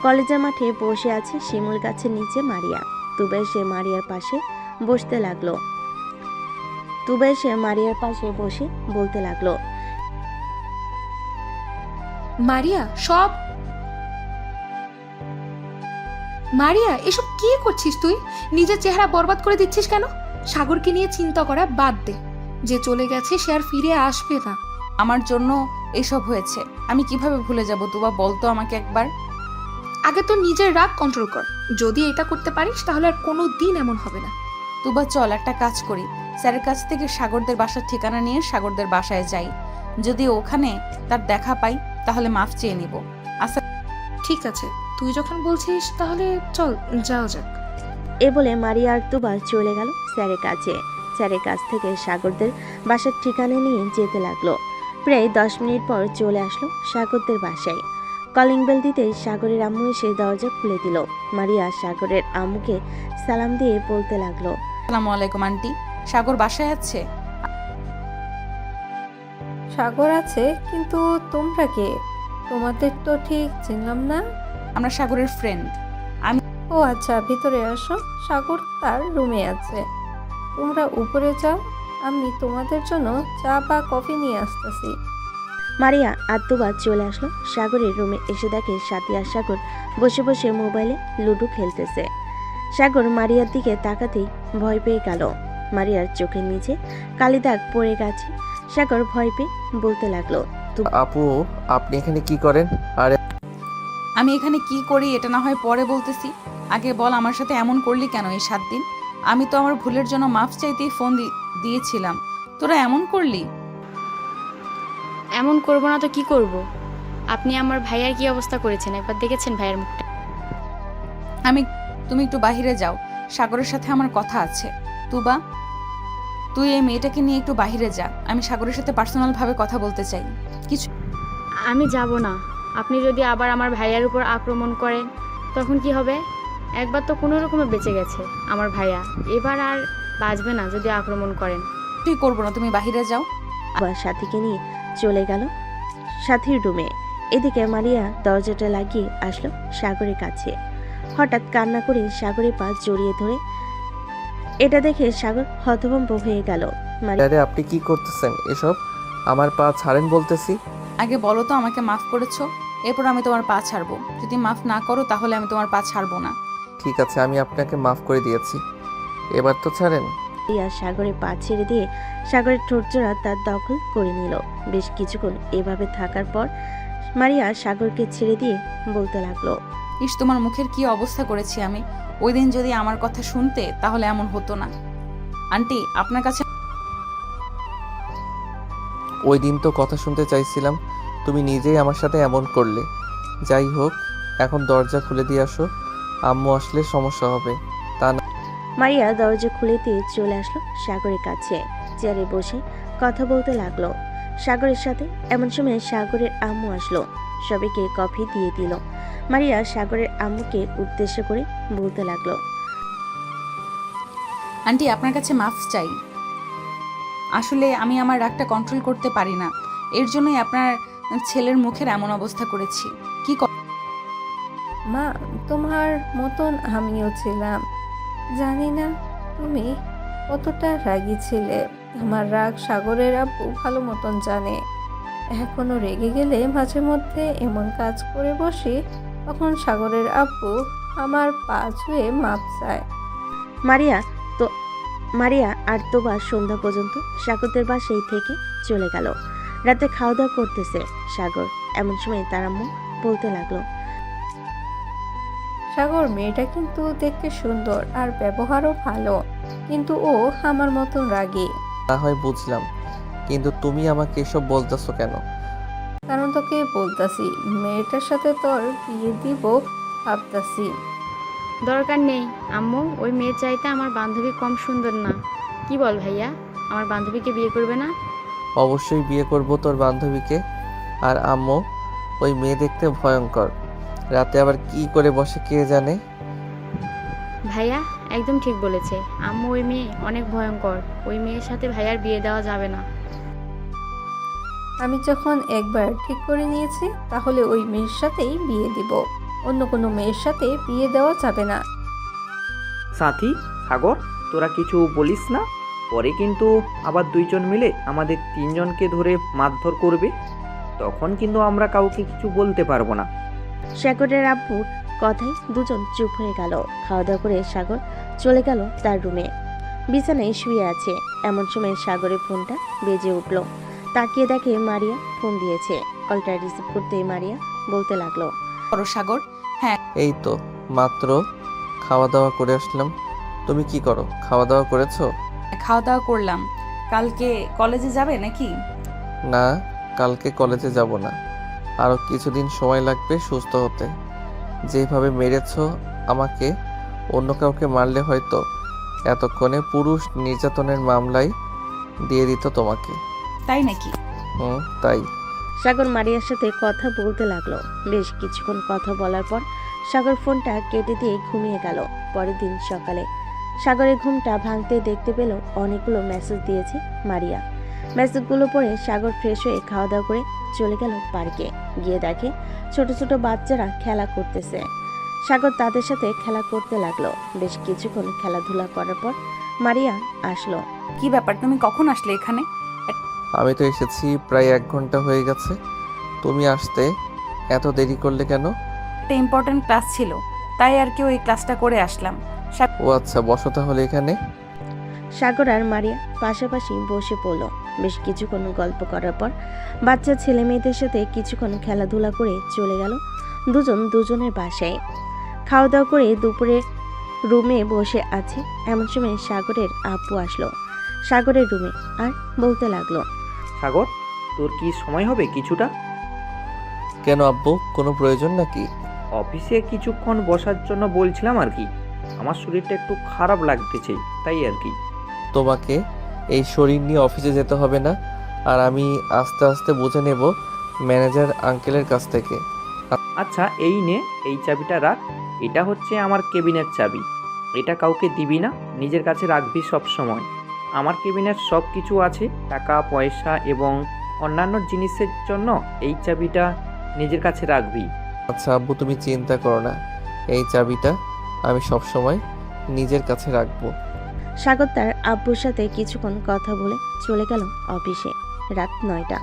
কলেজের মাঠে বসে আছে শিমুল গাছের নিচে মারিয়া। তুবা এসে মারিয়ার পাশে বসে বলতে লাগলো, মারিয়া এসব কি করছিস তুই? নিজের চেহারা বরবাদ করে দিচ্ছিস কেন? সাগরকে নিয়ে চিন্তা করা বাদ দে। যে চলে গেছে সে আর ফিরে আসবে না। আমার জন্য এসব হয়েছে, আমি কিভাবে ভুলে যাব তুবা, বলতো আমাকে একবার। আগে তো নিজের রাগ কন্ট্রোল কর। যদি এটা করতে পারিস তাহলে আর কোনো দিন এমন হবে না। তুবা চল একটা কাজ করি, স্যারের কাছ থেকে সাগরদের বাসার ঠিকানা নিয়ে সাগরদের বাসায় যাই। যদি ওখানে তার দেখা পাই তাহলে মাফ চেয়ে নিব। আচ্ছা ঠিক আছে, তুই যখন বলছিস তাহলে চল যাও যাক। এ বলে মারিয়া আর তুবা চলে গেল স্যারের কাছে। স্যারের কাছ থেকে সাগরদের বাসার ঠিকানা নিয়ে যেতে লাগলো। প্রায় 10 মিনিট পর চলে আসলো সাগরদের বাসায়। কলিং বেল দিতেই সাগরের আম্মু এসে দরজা খুলে দিল। মারিয়া সাগরের আম্মুকে সালাম দিয়ে বলতে লাগলো, আসসালামু আলাইকুম আন্টি, সাগর বাসায় আছে? সাগর আছে, কিন্তু তোমরা কে? তোমাদের তো ঠিক চিনলাম না। আমরা সাগরের ফ্রেন্ড। ও আচ্ছা, ভিতরে আসো। সাগর তার রুমে আছে, তোমরা উপরে যাও, আমি তোমাদের জন্য চা বা কফি নিয়ে আসতেছি। মারিয়া আর তুবা চলে আসলো সাগরের রুমে। এসে দেখে সাথী আর সাগর বসে বসে মোবাইলে লুডো খেলতেছে। সাগর মারিয়ার দিকে তাকাতেই ভয় পেয়ে গেল। মারিয়ার চোখের নিচে কালি দাগ পড়ে গেছে। সাগর ভয় পেয়ে বলতে লাগলো, আপু আপনি এখানে কি করেন? আর আমি এখানে কি করি এটা না হয় পরে বলতেছি, আগে বল আমার সাথে এমন করলি কেন এই 7 দিন? আমি তো আমার ভুলের জন্য মাফ চাইতেই ফোন দিয়েছিলাম, তোরা এমন করলি? এমন করবো না তো কি করব? আপনি আমার ভাইয়ার কি অবস্থা করেছেন একবার দেখেছেন ভাইয়ার মুখটা? তুমি একটু বাহিরে যাও, সাগরের সাথে আমার কথা আছে। তুবা তুই এই মেয়েটাকে নিয়ে একটু বাহিরে যা, আমি সাগরের সাথে পার্সোনাল ভাবে কথা বলতে চাই। কিছু আমি যাব না। আপনি যদি আবার আমার ভাইয়ার উপর আক্রমণ করেন তখন কি হবে? একবার তো কোনো রকমে বেঁচে গেছে আমার ভাইয়া, এবার আর বাঁচবে না যদি আক্রমণ করেন। তুই করবো না, তুমি বাহিরে যাও। আবার সাথীকে নিয়ে চলে গেল সাথীর রুমে। এদিকে মারিয়া দরজাটা লাগিয়ে আসলো সাগরের কাছে। হঠাৎ কান্না করে সাগরের পা জড়িয়ে ধরে। এটা দেখে সাগর হতভম্ব হয়ে গেল। আরে আপনি কি করতেছেন এসব? আমার পা ছাড়েন বলতেছি। আগে বলো তো আমাকে মাফ করেছো, এরপর আমি তোমার পা ছাড়বো। যদি মাফ না করো তাহলে আমি তোমার পা ছাড়বো না। ঠিক আছে, আমি আপনাকে মাফ করে দিয়েছি, এবার তো ছাড়েন। মারিয়া সাগরের পা ছেড়ে দিয়ে সাগরের ঠোঁটজোড়া তার দখল করে নিল। বেশ কিছুক্ষণ এভাবে থাকার পর মারিয়া সাগরকে ছেড়ে দিয়ে বলতে লাগলো, ইস তোমার মুখের কি অবস্থা করেছি আমি। ওই দিন যদি আমার কথা শুনতে তাহলে এমন হতো না। আন্টি আপনার কাছে ওই দিন তো কথা শুনতে চাইছিলাম, তুমি নিজেই আমার সাথে এমন করলে। যাই হোক, এখন দরজা খুলে দিয়ে আসো, আম্মু আসলে সমস্যা হবে। তা না। মারিয়া দরজা খুলে দিয়ে চলে আসলো সাগরের কাছে। চেয়ারে বসে কথা বলতে লাগলো সাগরের সাথে। এমন সময় সাগরের আম্মু আসলো, সবাইকে কফি দিয়ে দিল। মারিয়া সাগরের আম্মুকে উদ্দেশ্য করে বলতে লাগলো, আন্টি আপনার কাছে মাফ চাই। আসলে আমি আমার রাগটা কন্ট্রোল করতে পারি না, এর জন্যই আপনার ছেলের মুখের এমন অবস্থা করেছি। কি মা, তোমার মতন আমিও ছিলাম। জানি না তুমি কতটা রাগী ছিলে। আমার রাগ সাগরের আব্বু ভালো মতন জানে। এখনো রেগে গেলে মাঝে মধ্যে এমন কাজ করে বসি, তখন সাগরের আব্বু আমার পা ছুঁয়ে মাপ চায়। মারিয়া আর তোবা সন্ধ্যা পর্যন্ত সাগরদের বাসায় থেকে চলে গেল। রাতে খাওয়া দাওয়া করতেছে সাগর। এমন সময় তার আম্মু বলতে লাগলো, সাগর মেয়েটা কিন্তু দেখতে সুন্দর আর ব্যবহারও ভালো, কিন্তু ও আমার মতন রাগী। না হয় বুঝলাম, কিন্তু তুমি আমাকে এসব বলতেছো কেন? কারণ তোকে বলতাছি, মেয়েটার সাথে তোর বিয়ে দিব ভাবতাছি। দরকার নেই আম্মু, ওই মেয়ে চাইতে আমার বান্ধবী কম সুন্দর না। কি বল ভাইয়া, আমার বান্ধবীকে বিয়ে করবে না? অবশ্যই বিয়ে করব তোর বান্ধবীকে। আর আম্মু, ওই মেয়ে দেখতে ভয়ঙ্কর, রাতে আবার কি করে বসে কে জানে। ভাইয়া একদম ঠিক বলেছে আম্মু, ওই মেয়ে অনেক ভয়ঙ্কর। ওই মেয়ের সাথে ভাইয়ার বিয়ে দেওয়া যাবে না। আমি যখন একবার ঠিক করে নিয়েছি তাহলে ওই মেয়ের সাথেই বিয়ে দিব, অন্য কোনো মেয়ের সাথে বিয়ে দেওয়া যাবে না। সাথী, সাগর, তোরা কিছু বলিস না? পরে কিন্তু আবার দুইজন মিলে আমাদের তিনজনকে ধরে মারধর করবে, তখন কিন্তু আমরা কাউকে কিছু বলতে পারবো না। সাগরের আব্বুর কথায় দুজন চুপ হয়ে গেল। খাওয়া দাওয়া করে সাগর চলে গেল তার রুমে। বিছানায় শুয়ে আছে, এমন সময় সাগরের ফোনটা বেজে উঠল। তাকিয়ে দেখে মারিয়া ফোন দিয়েছে। কলটা রিসিভ করতে মারিয়া বলতে লাগলো, করো সাগর। হ্যাঁ, এই তো মাত্র খাওয়া দাওয়া করে আসলাম। তুমি কি করো? খাওয়া দাওয়া করেছো? খাওয়া দাওয়া করলাম। কালকে কলেজে যাবে নাকি? না, কালকে কলেজে যাব না। আরও কিছুদিন সময় লাগবে সুস্থ হতে। যেভাবে মেরেছো আমাকে, অন্য কাউকে মারলে হয়তো এতক্ষণে পুরুষ নির্যাতনের মামলায় দিয়ে দিত তোমাকে। তাই নাকি? তাই। সাগর মারিয়ার সাথে কথা বলতে লাগলো। বেশ কিছুক্ষণ কথা বলার পর সাগর ফোনটা কেটে দিয়ে ঘুমিয়ে গেল। পরের দিন সকালে সাগরের ঘুমটা ভাঙতে দেখতে পেল অনেকগুলো মেসেজ দিয়েছে মারিয়া। মেসেজগুলো পড়ে সাগর ফ্রেশ হয়ে খাওয়া দাওয়া করে চলে গেল পার্কে। গিয়ে দেখে ছোট ছোট বাচ্চারা খেলা করতেছে। সাগর তাদের সাথে খেলা করতে লাগলো। বেশ কিছুক্ষণ খেলাধুলা করার পর মারিয়া আসলো। কি ব্যাপার, তুমি কখন আসলে এখানে? আমি তো এসেছি প্রায় 1 ঘন্টা হয়ে গেছে। তুমি আসতে এত দেরি করলে কেন? একটা ইম্পর্টেন্ট ক্লাস ছিল, তাই আর কি ওই ক্লাসটা করে আসলাম। ও আচ্ছা, বসো তাহলে এখানে। সাগর আর মারিয়া পাশাপাশি বসে পড়ল। বেশ কিছুক্ষণ গল্প করার পর বাচ্চা ছেলে মেয়েদের সাথে কিছুক্ষণ খেলাধুলা করে চলে গেল দুজন দুজনের বাসায়। খাওয়া দাওয়া করে দুপুরে রুমে বসে আছে, এমন সময় সাগরের আব্বু আসলো সাগরের রুমে আর বলতে লাগলো, সাগর, তোর কি সময় হবে কিছুটা? কেন আব্বু, কোনো প্রয়োজন নাকি? অফিসে কিছুক্ষণ বসার জন্য বলছিলাম আর কি। আমার শরীরটা একটু খারাপ লাগতেছে, তাই আর কি। তোমাকে এই শরীর নিয়ে অফিসে যেতে হবে না, আর আমি আস্তে আস্তে বুঝে নেব ম্যানেজার আঙ্কেলের কাছ থেকে। আচ্ছা, এই নে, এই চাবিটা রাখ। এটা হচ্ছে আমার কেবিনের চাবি। এটা কাউকে দিবি না, নিজের কাছে রাখবি সব সময়। আমার কেবিনের সব কিছু আছে, টাকা পয়সা এবং অন্যান্য জিনিসের জন্য এই চাবিটা নিজের কাছে রাখবি। আচ্ছা আব্বু, তুমি চিন্তা করো না, এই চাবিটা আমি সব সময় নিজের কাছে রাখবো। সাগর তার আব্বুর সাথে কিছুক্ষণ কথা বলে চলে গেল অফিসে। রাত 9টা।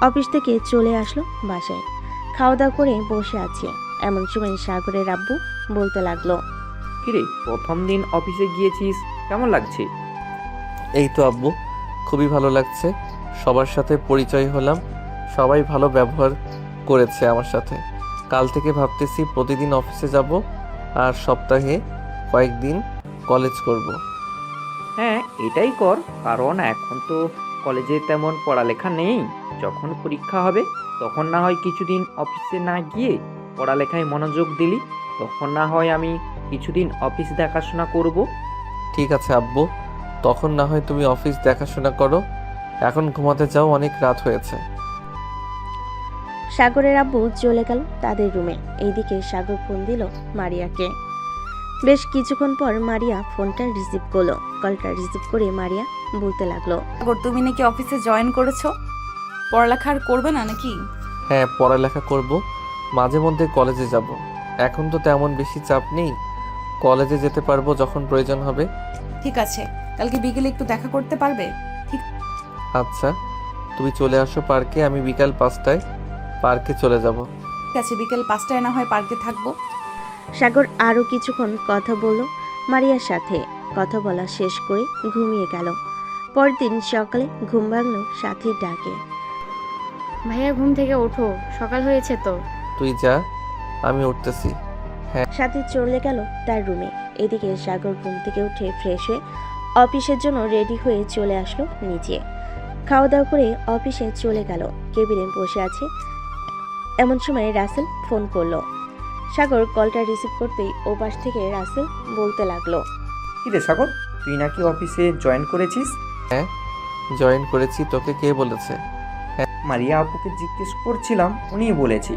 অফিস থেকে চলে আসলো বাসায়। খাওয়া দাওয়া করে বসে আছে, এমন সময় সাগরের আব্বু বলতে লাগলো, কিরে, প্রথম দিন অফিসে গিয়েছিস, কেমন লাগছে? এই তো আব্বু, খুবই ভালো লাগছে। সবার সাথে পরিচয় হলাম, সবাই ভালো ব্যবহার করেছে আমার সাথে। কাল থেকে ভাবতেছি প্রতিদিন অফিসে যাব আর সপ্তাহে কয়েকদিন কলেজ করব। হ্যাঁ, এটাই কর, কারণ এখন তো কলেজে তেমন পড়ালেখা নেই। যখন পরীক্ষা হবে তখন না হয় কিছুদিন অফিসে না গিয়ে পড়ালেখায় মনোযোগ দিলি, তখন না হয় আমি কিছুদিন অফিস দেখাশোনা করব। ঠিক আছে আব্বু, তখন না হয় তুমি অফিস দেখাশোনা করো। এখন ঘুমাতে যাও, অনেক রাত হয়েছে। সাগরের আব্বু চলে গেল তাদের রুমে। এইদিকে সাগর ফোন দিল মারিয়াকে। বেশ কিছুক্ষণ পর মারিয়া ফোনটা রিসিভ করলো। কলটা রিসিভ করে মারিয়া বলতে লাগলো, সাগর, তুমি নাকি অফিসে জয়েন করেছো? পড়ালেখা আর করবে না নাকি? হ্যাঁ, পড়ালেখা করব, মাঝে মধ্যে কলেজে যাব। এখন তো তেমন বেশি চাপ নেই, কলেজে যেতে পারবো যখন প্রয়োজন হবে। ঠিক আছে, কালকে বিকেলে একটু দেখা করতে পারবে? ঠিক আচ্ছা, তুমি চলে আসো পার্কে, আমি বিকাল 5টায় পার্কে চলে যাব। আছে, বিকেল 5টায় না হয় পার্কে থাকবো। সাগর আরো কিছুক্ষণ কথা বলল মারিয়ার সাথে। কথা বলা শেষ করে ঘুমিয়ে গেল। পরের দিন সকালে ঘুম ভাঙলো সাথীর ডাকে। ভাইয়া, ঘুম থেকে ওঠো, সকাল হয়েছে তো। তুই যা, আমি উঠতেছি। সাথী চলে গেল তার রুমে। এদিকে সাগর ঘুম থেকে উঠে ফ্রেশ হয়ে অফিসের জন্য রেডি হয়ে চলে আসলো নিচে। খাওয়া দাওয়া করে অফিসে চলে গেল। কেবিনে বসে আছে, এমন সময় রাসেল ফোন করলো। সাগর কলটা রিসিভ করতেই ওপাশ থেকে রাসেল বলতে লাগলো, কিরে সাগর, তুই নাকি অফিসে জয়েন করেছিস? হ্যাঁ, জয়েন করেছি। তোকে কে বলেছে? মারিয়া আপুকে জিজ্ঞেস করছিলাম, উনিই বলেছি।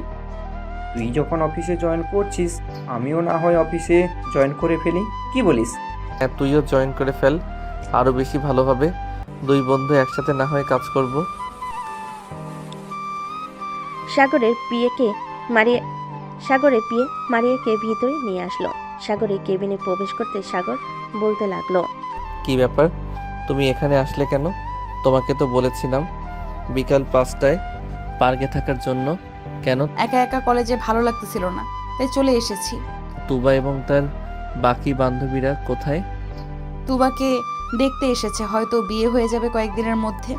তুই যখন অফিসে জয়েন করছিস, আমিও না হয় অফিসে জয়েন করে ফেলি, কি বলিস? হ্যাঁ, তুইও জয়েন করে ফেল, আরও বেশি ভালো হবে। 2 বন্ধু একসাথে না হয় কাজ করব। সাগরের পিয়ে মারিয়াকে ভিতরে নিয়ে আসলো। সাগরের কেবিনে প্রবেশ করতে সাগর বলতে লাগলো। কি ব্যাপার, তুমি এখানে আসলে কেন? তোমাকে তো বলেছিলাম বিকাল 5টায় পার্কে থাকার জন্য। কেন? একা একা কলেজে ভালো লাগতেছিল না, তাই চলে এসেছি। তুবা এবং তার বাকি বান্ধবীরা কোথায়? তুবাকে দেখতে এসেছে, হয়তো বিয়ে হয়ে যাবে কয়েকদিনের মধ্যে।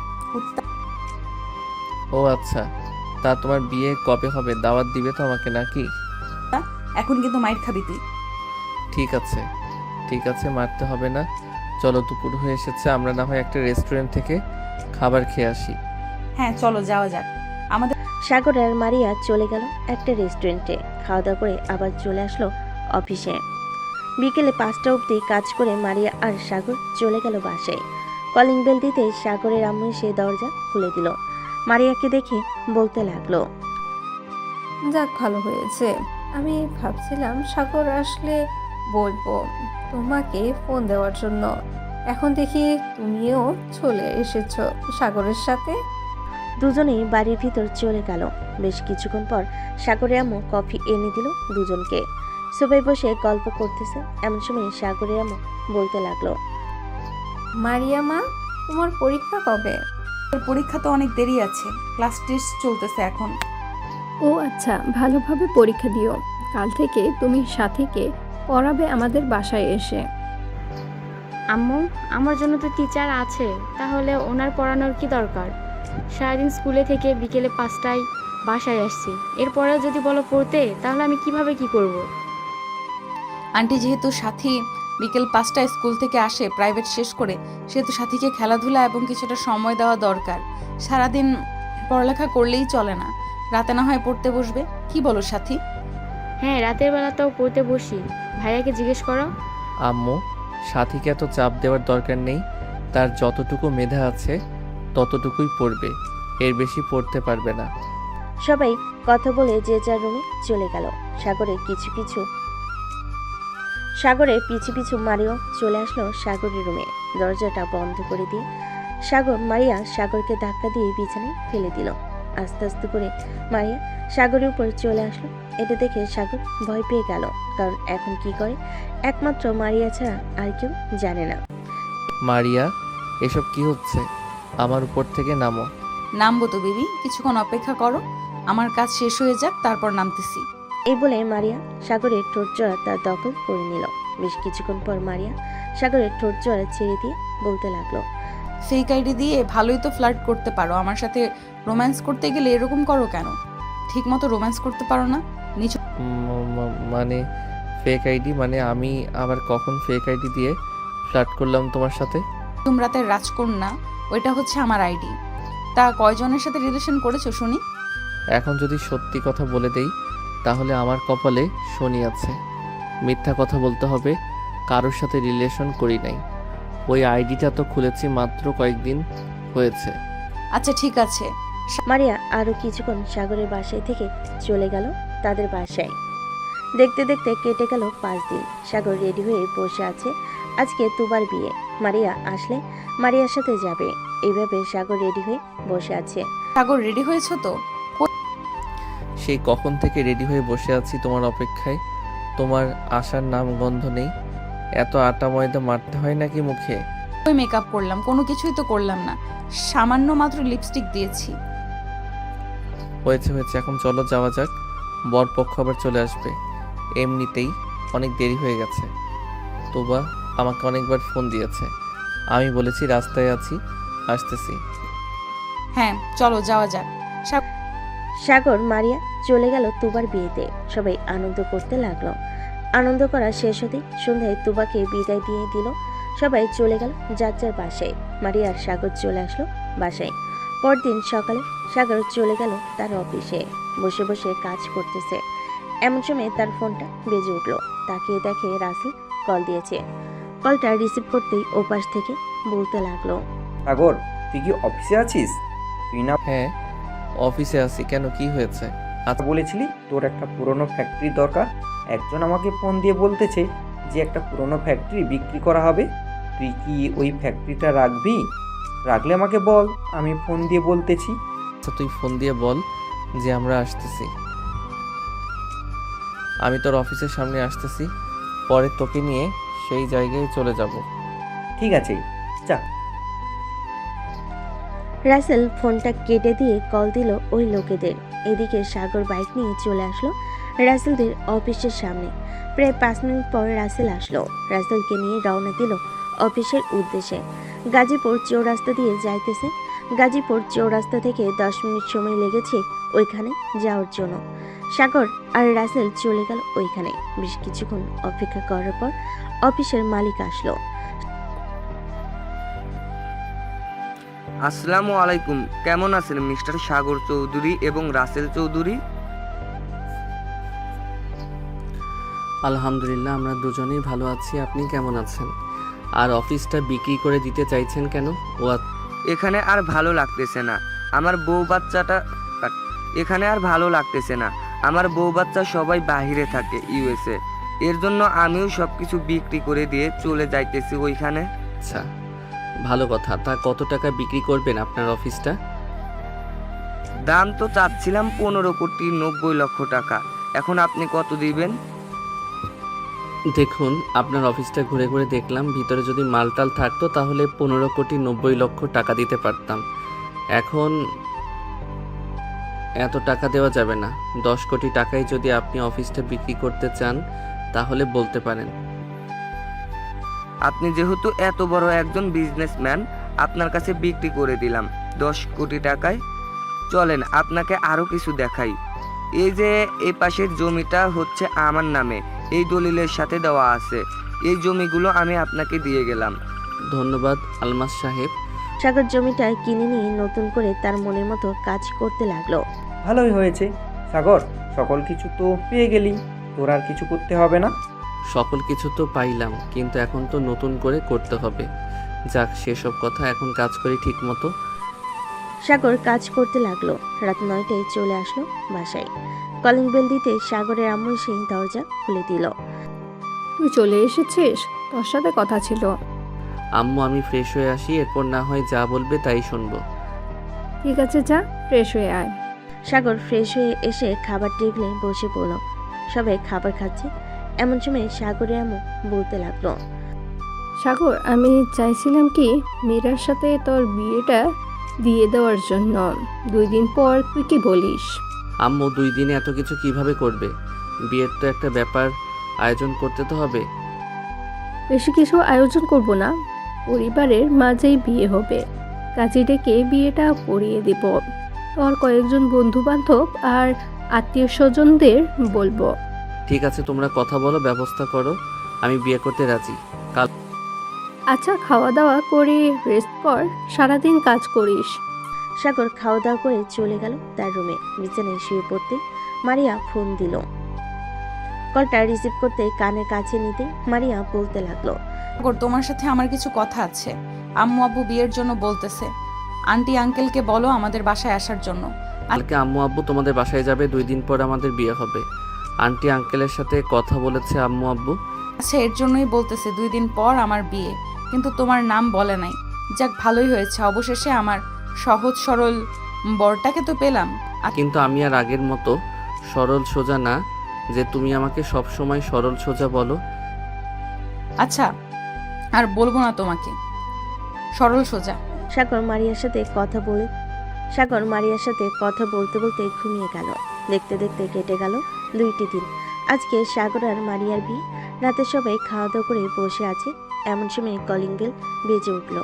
ও আচ্ছা, তা তোমার বিয়ে কবে হবে? দাওয়াত দিবে তো আমাকে নাকি? এখন কিন্তু মাইর খাবি তুই। ঠিক আছে ঠিক আছে, মারতে হবে না। চলো, দুপুর হয়ে এসেছে, আমরা না হয় একটা রেস্টুরেন্ট থেকে খাবার খেয়ে আসি। হ্যাঁ চলো যাওয়া যাক। আমাদের সাগর আর মারিয়া চলে গেল একটা রেস্টুরেন্টে। খাওয়া দাওয়া করে আবার চলে আসলো অফিসে। বিকেলে 5টা অবধি কাজ করে মারিয়া আর সাগর চলে গেল বাসায়। কলিং বেল দিতে সাগরের আম্মু এসে দরজা খুলে দিল। মারিয়াকে দেখে বলতে লাগলো, যাক ভালো হয়েছে। আমি ভাবছিলাম সাগর আসলে বলবো তোমাকে ফোন দেওয়ার জন্য। এখন দেখি তুমিও চলে এসেছো সাগরের সাথে। দুজনেই বাড়ির ভিতর চলে গেল। বেশ কিছুক্ষণ পর সাগরের আম্মু কফি এনে দিল দুজনকে। সবাই বসে গল্প করতেছে, এমন সময় সাগরের আম্মু বলতে লাগলো, মারিয়া মা, তোমার পরীক্ষা কবে? তোর পরীক্ষা তো অনেক দেরি আছে, ক্লাস টেস্ট চলতেছে এখন। ও আচ্ছা, ভালোভাবে পরীক্ষা দিও। কাল থেকে তুমি সাথীকে পড়াবে আমাদের বাসায় এসে। আম্মু, আমার জন্য তো টিচার আছে, তাহলে ওনার পড়ানোর কি দরকার? সারাদিন স্কুলে থেকে বিকেলে 5টায় বাসায় আসছি, এরপরে যদি বলো পড়তে, তাহলে আমি কিভাবে কি করব? আন্টি, যেহেতু সাথী বিকেল 5টায় স্কুল থেকে আসে প্রাইভেট শেষ করে, সেহেতু সাথীকে খেলাধুলা এবং কিছুটা সময় দেওয়া দরকার। সারাদিন পড়ালেখা করলেই চলে না, রাতে না হয় পড়তে বসবে। কি বলো সাথী? হ্যাঁ, রাতের বেলা তো পড়তে বসি। ভাইয়াকে জিজ্ঞেস করো। আম্মু, সাথীকে এত চাপ দেওয়ার দরকার নেই। তার যতটুকু মেধা আছে ততটুকুই পড়বে, এর বেশি পড়তে পারবে না। সবাই কথা বলে যে যার রুমে চলে গেল। সাগরের পিছু পিছু মারিয়াও চলে আসলো সাগরের রুমে। দরজাটা বন্ধ করে দিয়ে মারিয়া সাগরকে ধাক্কা দিয়ে বিছানায় ফেলে দিল। আস্তে আস্তে করে মারিয়া সাগরের উপর চলে আসলো। এটা দেখে সাগর ভয় পেয়ে গেল, কারণ এখন কি করে একমাত্র মারিয়া ছাড়া আর কেউ জানে না। মারিয়া, এসব কি হচ্ছে? আমার উপর থেকে নামো। নামবো তো বেবি, কিছুক্ষণ অপেক্ষা করো, আমার কাজ শেষ হয়ে যাক, তারপর নামতেছি। এই বলে মারিয়া সাগরের ঠোঁট জোড়া তার দখল করে নিল। বেশ কিছুক্ষণ পর মারিয়া সাগরের ঠোঁট জোড়া ছেড়ে দিয়ে বলতে লাগলো, ফেক আইডি দিয়ে ভালোই তো ফ্লার্ট করতে পারো, আমার সাথে রোম্যান্স করতে গেলে এরকম করো কেন? ঠিক মতো রোম্যান্স করতে পারো না? মানে ফেক আইডি? মানে আমি আবার কখন ফেক আইডি দিয়ে ফ্লার্ট করলাম তোমার সাথে? রাতের রাজকন্যা, ওইটা হচ্ছে আমার আইডি। তা কয়জনের সাথে রিলেশন করেছো শুনি? এখন যদি সত্যি কথা বলে দেই তাহলে আমার কপালে শনি আছে। মিথ্যা কথা বলতে হবে, কারোর সাথে রিলেশন করি নাই। ওই আইডিটা তো খুলেছি মাত্র কয়েকদিন হয়েছে। আচ্ছা ঠিক আছে। মারিয়া আরো কিছুক্ষণ সাগরের বাসায় থেকে চলে গেল তাদের বাসায়। দেখতে দেখতে কেটে গেল 5 দিন। সাগর রেডি হয়ে বসে আছে। আজকে তুবার বিয়ে, মারিয়া আসলে মারিয়ার সাথে যাবে, এইভাবে সাগর রেডি হয়ে বসে আছে। সাগর রেডি হয়েছো তো? সেই কখন থেকে রেডি হয়ে বসে আছি তোমার অপেক্ষায়, তোমার আসার নাম গন্ধ নেই। এত আটা ময়দা মারতে হয় নাকি মুখে? ওই মেকআপ করলাম, কোনো কিছুই তো করলাম না, সামান্য মাত্র লিপস্টিক দিয়েছি। হয়েছে হয়েছে, এখন চলো যাওয়া যাক, বরপক্ষ আবার চলে আসবে। এমনিতেই অনেক দেরি হয়ে গেছে। তোবা আমাকে অনেকবার ফোন দিয়েছে, আমি বলেছি রাস্তায় আছি, আসতেছি। হ্যাঁ চলো যাওয়া যাক। সাগর মারিয়া চলে গেল তুবার বিয়েতে। সবাই আনন্দ করতে লাগলো। আনন্দ করা শেষ হতেই সন্ধ্যায় তুবাকে বিদায় দিয়ে দিল। সবাই চলে গেল যার যার বাসায়। মারিয়া আর সাগর চলে আসলো বাসায়। পরদিন সকালে সাগর চলে গেল তার অফিসে। বসে বসে কাজ করতেছে, এমন সময় তার ফোনটা বেজে উঠলো। তাকিয়ে দেখে রাসেল কল দিয়েছে। কলটা রিসিভ করতেই ওপাশ থেকে বলতে লাগলো, সাগর, তুই কি অফিসে আছিস? তুই না হ্যাঁ অফিসে আছি, কেন কি হয়েছে? আচ্ছা বলেছিলি তোর একটা পুরনো ফ্যাক্টরি দরকার। একজন আমাকে ফোন দিয়ে বলতেছে যে একটা পুরনো ফ্যাক্টরি বিক্রি করা হবে। তুই কি ওই ফ্যাক্টরিটা রাখবি? রাখলে আমাকে বল, আমি ফোন দিয়ে বলতেছি। আচ্ছা তুই ফোন দিয়ে বল যে আমরা আসতেছি। আমি তোর অফিসের সামনে আসতেছি, পরে তোকে নিয়ে সেই জায়গায় চলে যাব। ঠিক আছে, যা। রাসেল ফোনটা কেটে দিয়ে কল দিল ওই লোকেদের। এদিকে সাগর বাইক নিয়ে চলে আসলো রাসেলদের অফিসের সামনে। প্রায় 5 মিনিট পর রাসেল আসলো। রাসেলকে নিয়ে রওনা দিল অফিসের উদ্দেশ্যে। গাজীপুর চৌরাস্তা দিয়ে যাইতেছে। গাজীপুর চৌরাস্তা থেকে 10 মিনিট সময় লেগেছে ওইখানে যাওয়ার জন্য। সাগর আর রাসেল চলে গেল ওইখানে। বেশ কিছুক্ষণ অপেক্ষা করার পর অফিসের মালিক আসলো। আসসালামু আলাইকুম, কেমন আছেন মিস্টার সাগর চৌধুরী এবং রাসেল চৌধুরী? আলহামদুলিল্লাহ, আমরা দুজনেই ভালো আছি। আপনি কেমন আছেন? আর অফিসটা বিক্রি করে দিতে চাইছেন কেন? এখানে আর ভালো লাগতেছে না। আমার বউ বাচ্চাটা এখানে আর ভালো লাগতেছে না। আমার বউ বাচ্চা সবাই বাহিরে থাকে, ইউএসএ। এর জন্য আমিও সব কিছু বিক্রি করে দিয়ে চলে যাইতেছি ওইখানে। আচ্ছা, ভালো কথা। তা কত টাকা বিক্রি করবেন আপনার অফিসটা? দাম তো চাচ্ছিলাম 15,90,00,000 টাকা। এখন আপনি কত দিবেন? দেখুন, আপনার অফিসটা ঘুরে ঘুরে দেখলাম, ভিতরে যদি মালটাল থাকতো তাহলে 15,90,00,000 টাকা দিতে পারতাম। এখন এত টাকা দেওয়া যাবে না। 10 কোটি টাকায় যদি আপনি অফিসটা বিক্রি করতে চান তাহলে বলতে পারেন। আপনি যেহেতু এত বড় একজন বিজনেসম্যান, আপনার কাছে বিক্রি করে দিলাম 10 কোটি টাকায়। চলেন আপনাকে আরও কিছু দেখাই। এই যে এই পাশের জমিটা হচ্ছে আমার নামে, এই দলিলের সাথে দেওয়া আছে। এই জমিগুলো আমি আপনাকে দিয়ে গেলাম। ধন্যবাদ আলমাস সাহেব। সাগর জমিটা কিনে নিয়ে নতুন করে তার মনের মতো কাজ করতে লাগলো। ভালোই হয়েছে সাগর, সকল কিছু তো পেয়ে গেলি, তোর আর কিছু করতে হবে না। সকল কিছু তো পাইলাম, কিন্তু এখন তো নতুন করে করতে হবে। যাক, সেসব কথা, এখন কাজ করি ঠিক মতো। সাগর কাজ করতে লাগলো। রাত 9টায় চলে আসলো বাসায়। কলিং বেল দিতে সাগরের আম্মু এসে দরজা খুলে দিল। তুই চলে এসেছিস? তোর সাথে কথা ছিল। আম্মু, আমি ফ্রেশ হয়ে আসি, এরপর না হয় যা বলবে তাই শুনবো। ঠিক আছে, যা ফ্রেশ হয়ে আয়। সাগর ফ্রেশ হয়ে এসে খাবার টেবিলে বসে পড়ল। সবাই খাবার খাচ্ছে। এমন সময় সাগরের আম্মু বলতে লাগলো, সাগর, আমি চাইছিলাম কি মীরার সাথে তোর বিয়েটা দিয়ে দেওয়ার জন্য। 2 দিন পর তুই কি বলিস? আম্মু, 2 দিনে এত কিছু কিভাবে করবে? বিয়ের তো একটা ব্যাপার আয়োজন করতে তো হবে। বেশি কিছু আয়োজন করব না, পরিবারের মাঝেই বিয়ে হবে। কাজী ডেকে বিয়েটা পড়িয়ে দেব। তোর কয়েকজন বন্ধু বান্ধব আর আত্মীয় স্বজনদের বলবো। ঠিক আছে, তোমরা কথা বলো, ব্যবস্থা করো। আমি বিয়ে করতে রাজি। কাল আচ্ছা, খাওয়া দাওয়া করে রেস্ট কর, সারাদিন কাজ করিস। সাগর খাওয়া দাওয়া করে চলে গেল তার রুমে। বিছানায় শুয়ে পড়তে মারিয়া ফোন দিল। কলটা রিসিভ করতে কানের কাছে নিতে মারিয়া বলতে লাগলো, সাগর, তোমার সাথে আমার কিছু কথা আছে। আম্মু আব্বু বিয়ের জন্য বলতেছে। আন্টি আঙ্কেলকে বলো আমাদের বাসায় আসার জন্য। কালকে আম্মু আব্বু তোমাদের বাসায় যাবে। 2 দিন পর আমাদের বিয়ে হবে। আন্টি আঙ্কেলের সাথে কথা বলেছে আম্মু আব্বু। আচ্ছা, এর জন্যই বলতেছে 2 দিন পর আমার বিয়ে, কিন্তু তোমার নাম বলে নাই। যাক, ভালোই হয়েছে, অবশেষে আমার সহজ সরল বরটাকে তো পেলাম। কিন্তু আমি আর আগের মতো সরল সোজা না যে তুমি আমাকে সব সময় সরল সোজা বলো। আচ্ছা, আর বলবো না তোমাকে সরল সোজা। সাগর মারিয়ার সাথে কথা বলতে বলতে ঘুমিয়ে গেল। দেখতে দেখতে কেটে গেল 2টি দিন। আজকে সাগর আর মারিয়ার বিয়ে। রাতে সবাই খাওয়া দাওয়া করে বসে আছে। এমন সময় কলিং বেল বেজে উঠল।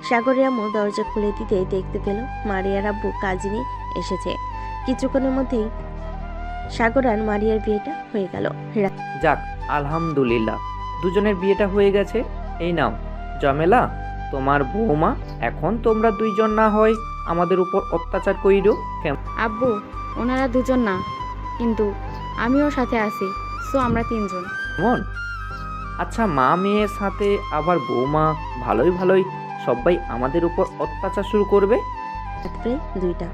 সাগরের আম্মু দরজা খুলে দিতে দেখতে পেল মারিয়ার আব্বু কাজী নিয়ে এসেছে। কিছুক্ষণের মধ্যেই সাগর আর মারিয়ার বিয়েটা হয়ে গেল। যাক, আলহামদুলিল্লাহ, দুজনের বিয়েটা হয়ে গেছে। এই নাও জামেলা, তোমার বৌমা। এখন তোমরা 2 জন না হয় আমাদের উপর অত্যাচার কইরো। আব্বু, ওনারা 2 জন না, কিন্তু আমিও সাথে আছি, সো আমরা 3 জন। কেমন? আচ্ছা, মা মেয়ের সাথে আবার বৌমা, ভালোই ভালোই সবাই আমাদের উপর অত্যাচার শুরু করবে। রাত্রে 2টা।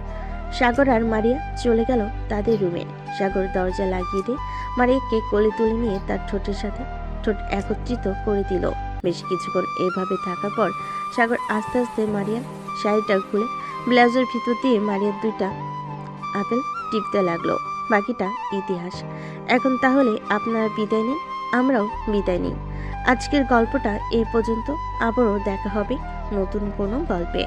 সাগর আর মারিয়া চলে গেল তাদের রুমে। সাগর দরজা লাগিয়ে দিয়ে মারিয়াকে কোলে তুলে নিয়ে তার ঠোঁটের সাথে ঠোঁট একত্রিত করে দিল। বেশ কিছুক্ষণ এভাবে থাকার পর সাগর আস্তে আস্তে মারিয়ার শাড়িটা খুলে ব্লাউজের ভিতর দিয়ে মারিয়ার 2টা আপেল টিপতে লাগলো। বাকিটা ইতিহাস। এখন তাহলে আপনারা বিদায় নিন, আমরাও বিদায় নিই। আজকের গল্পটা এই পর্যন্ত। আবারও দেখা হবে নতুন কোনো গল্পে।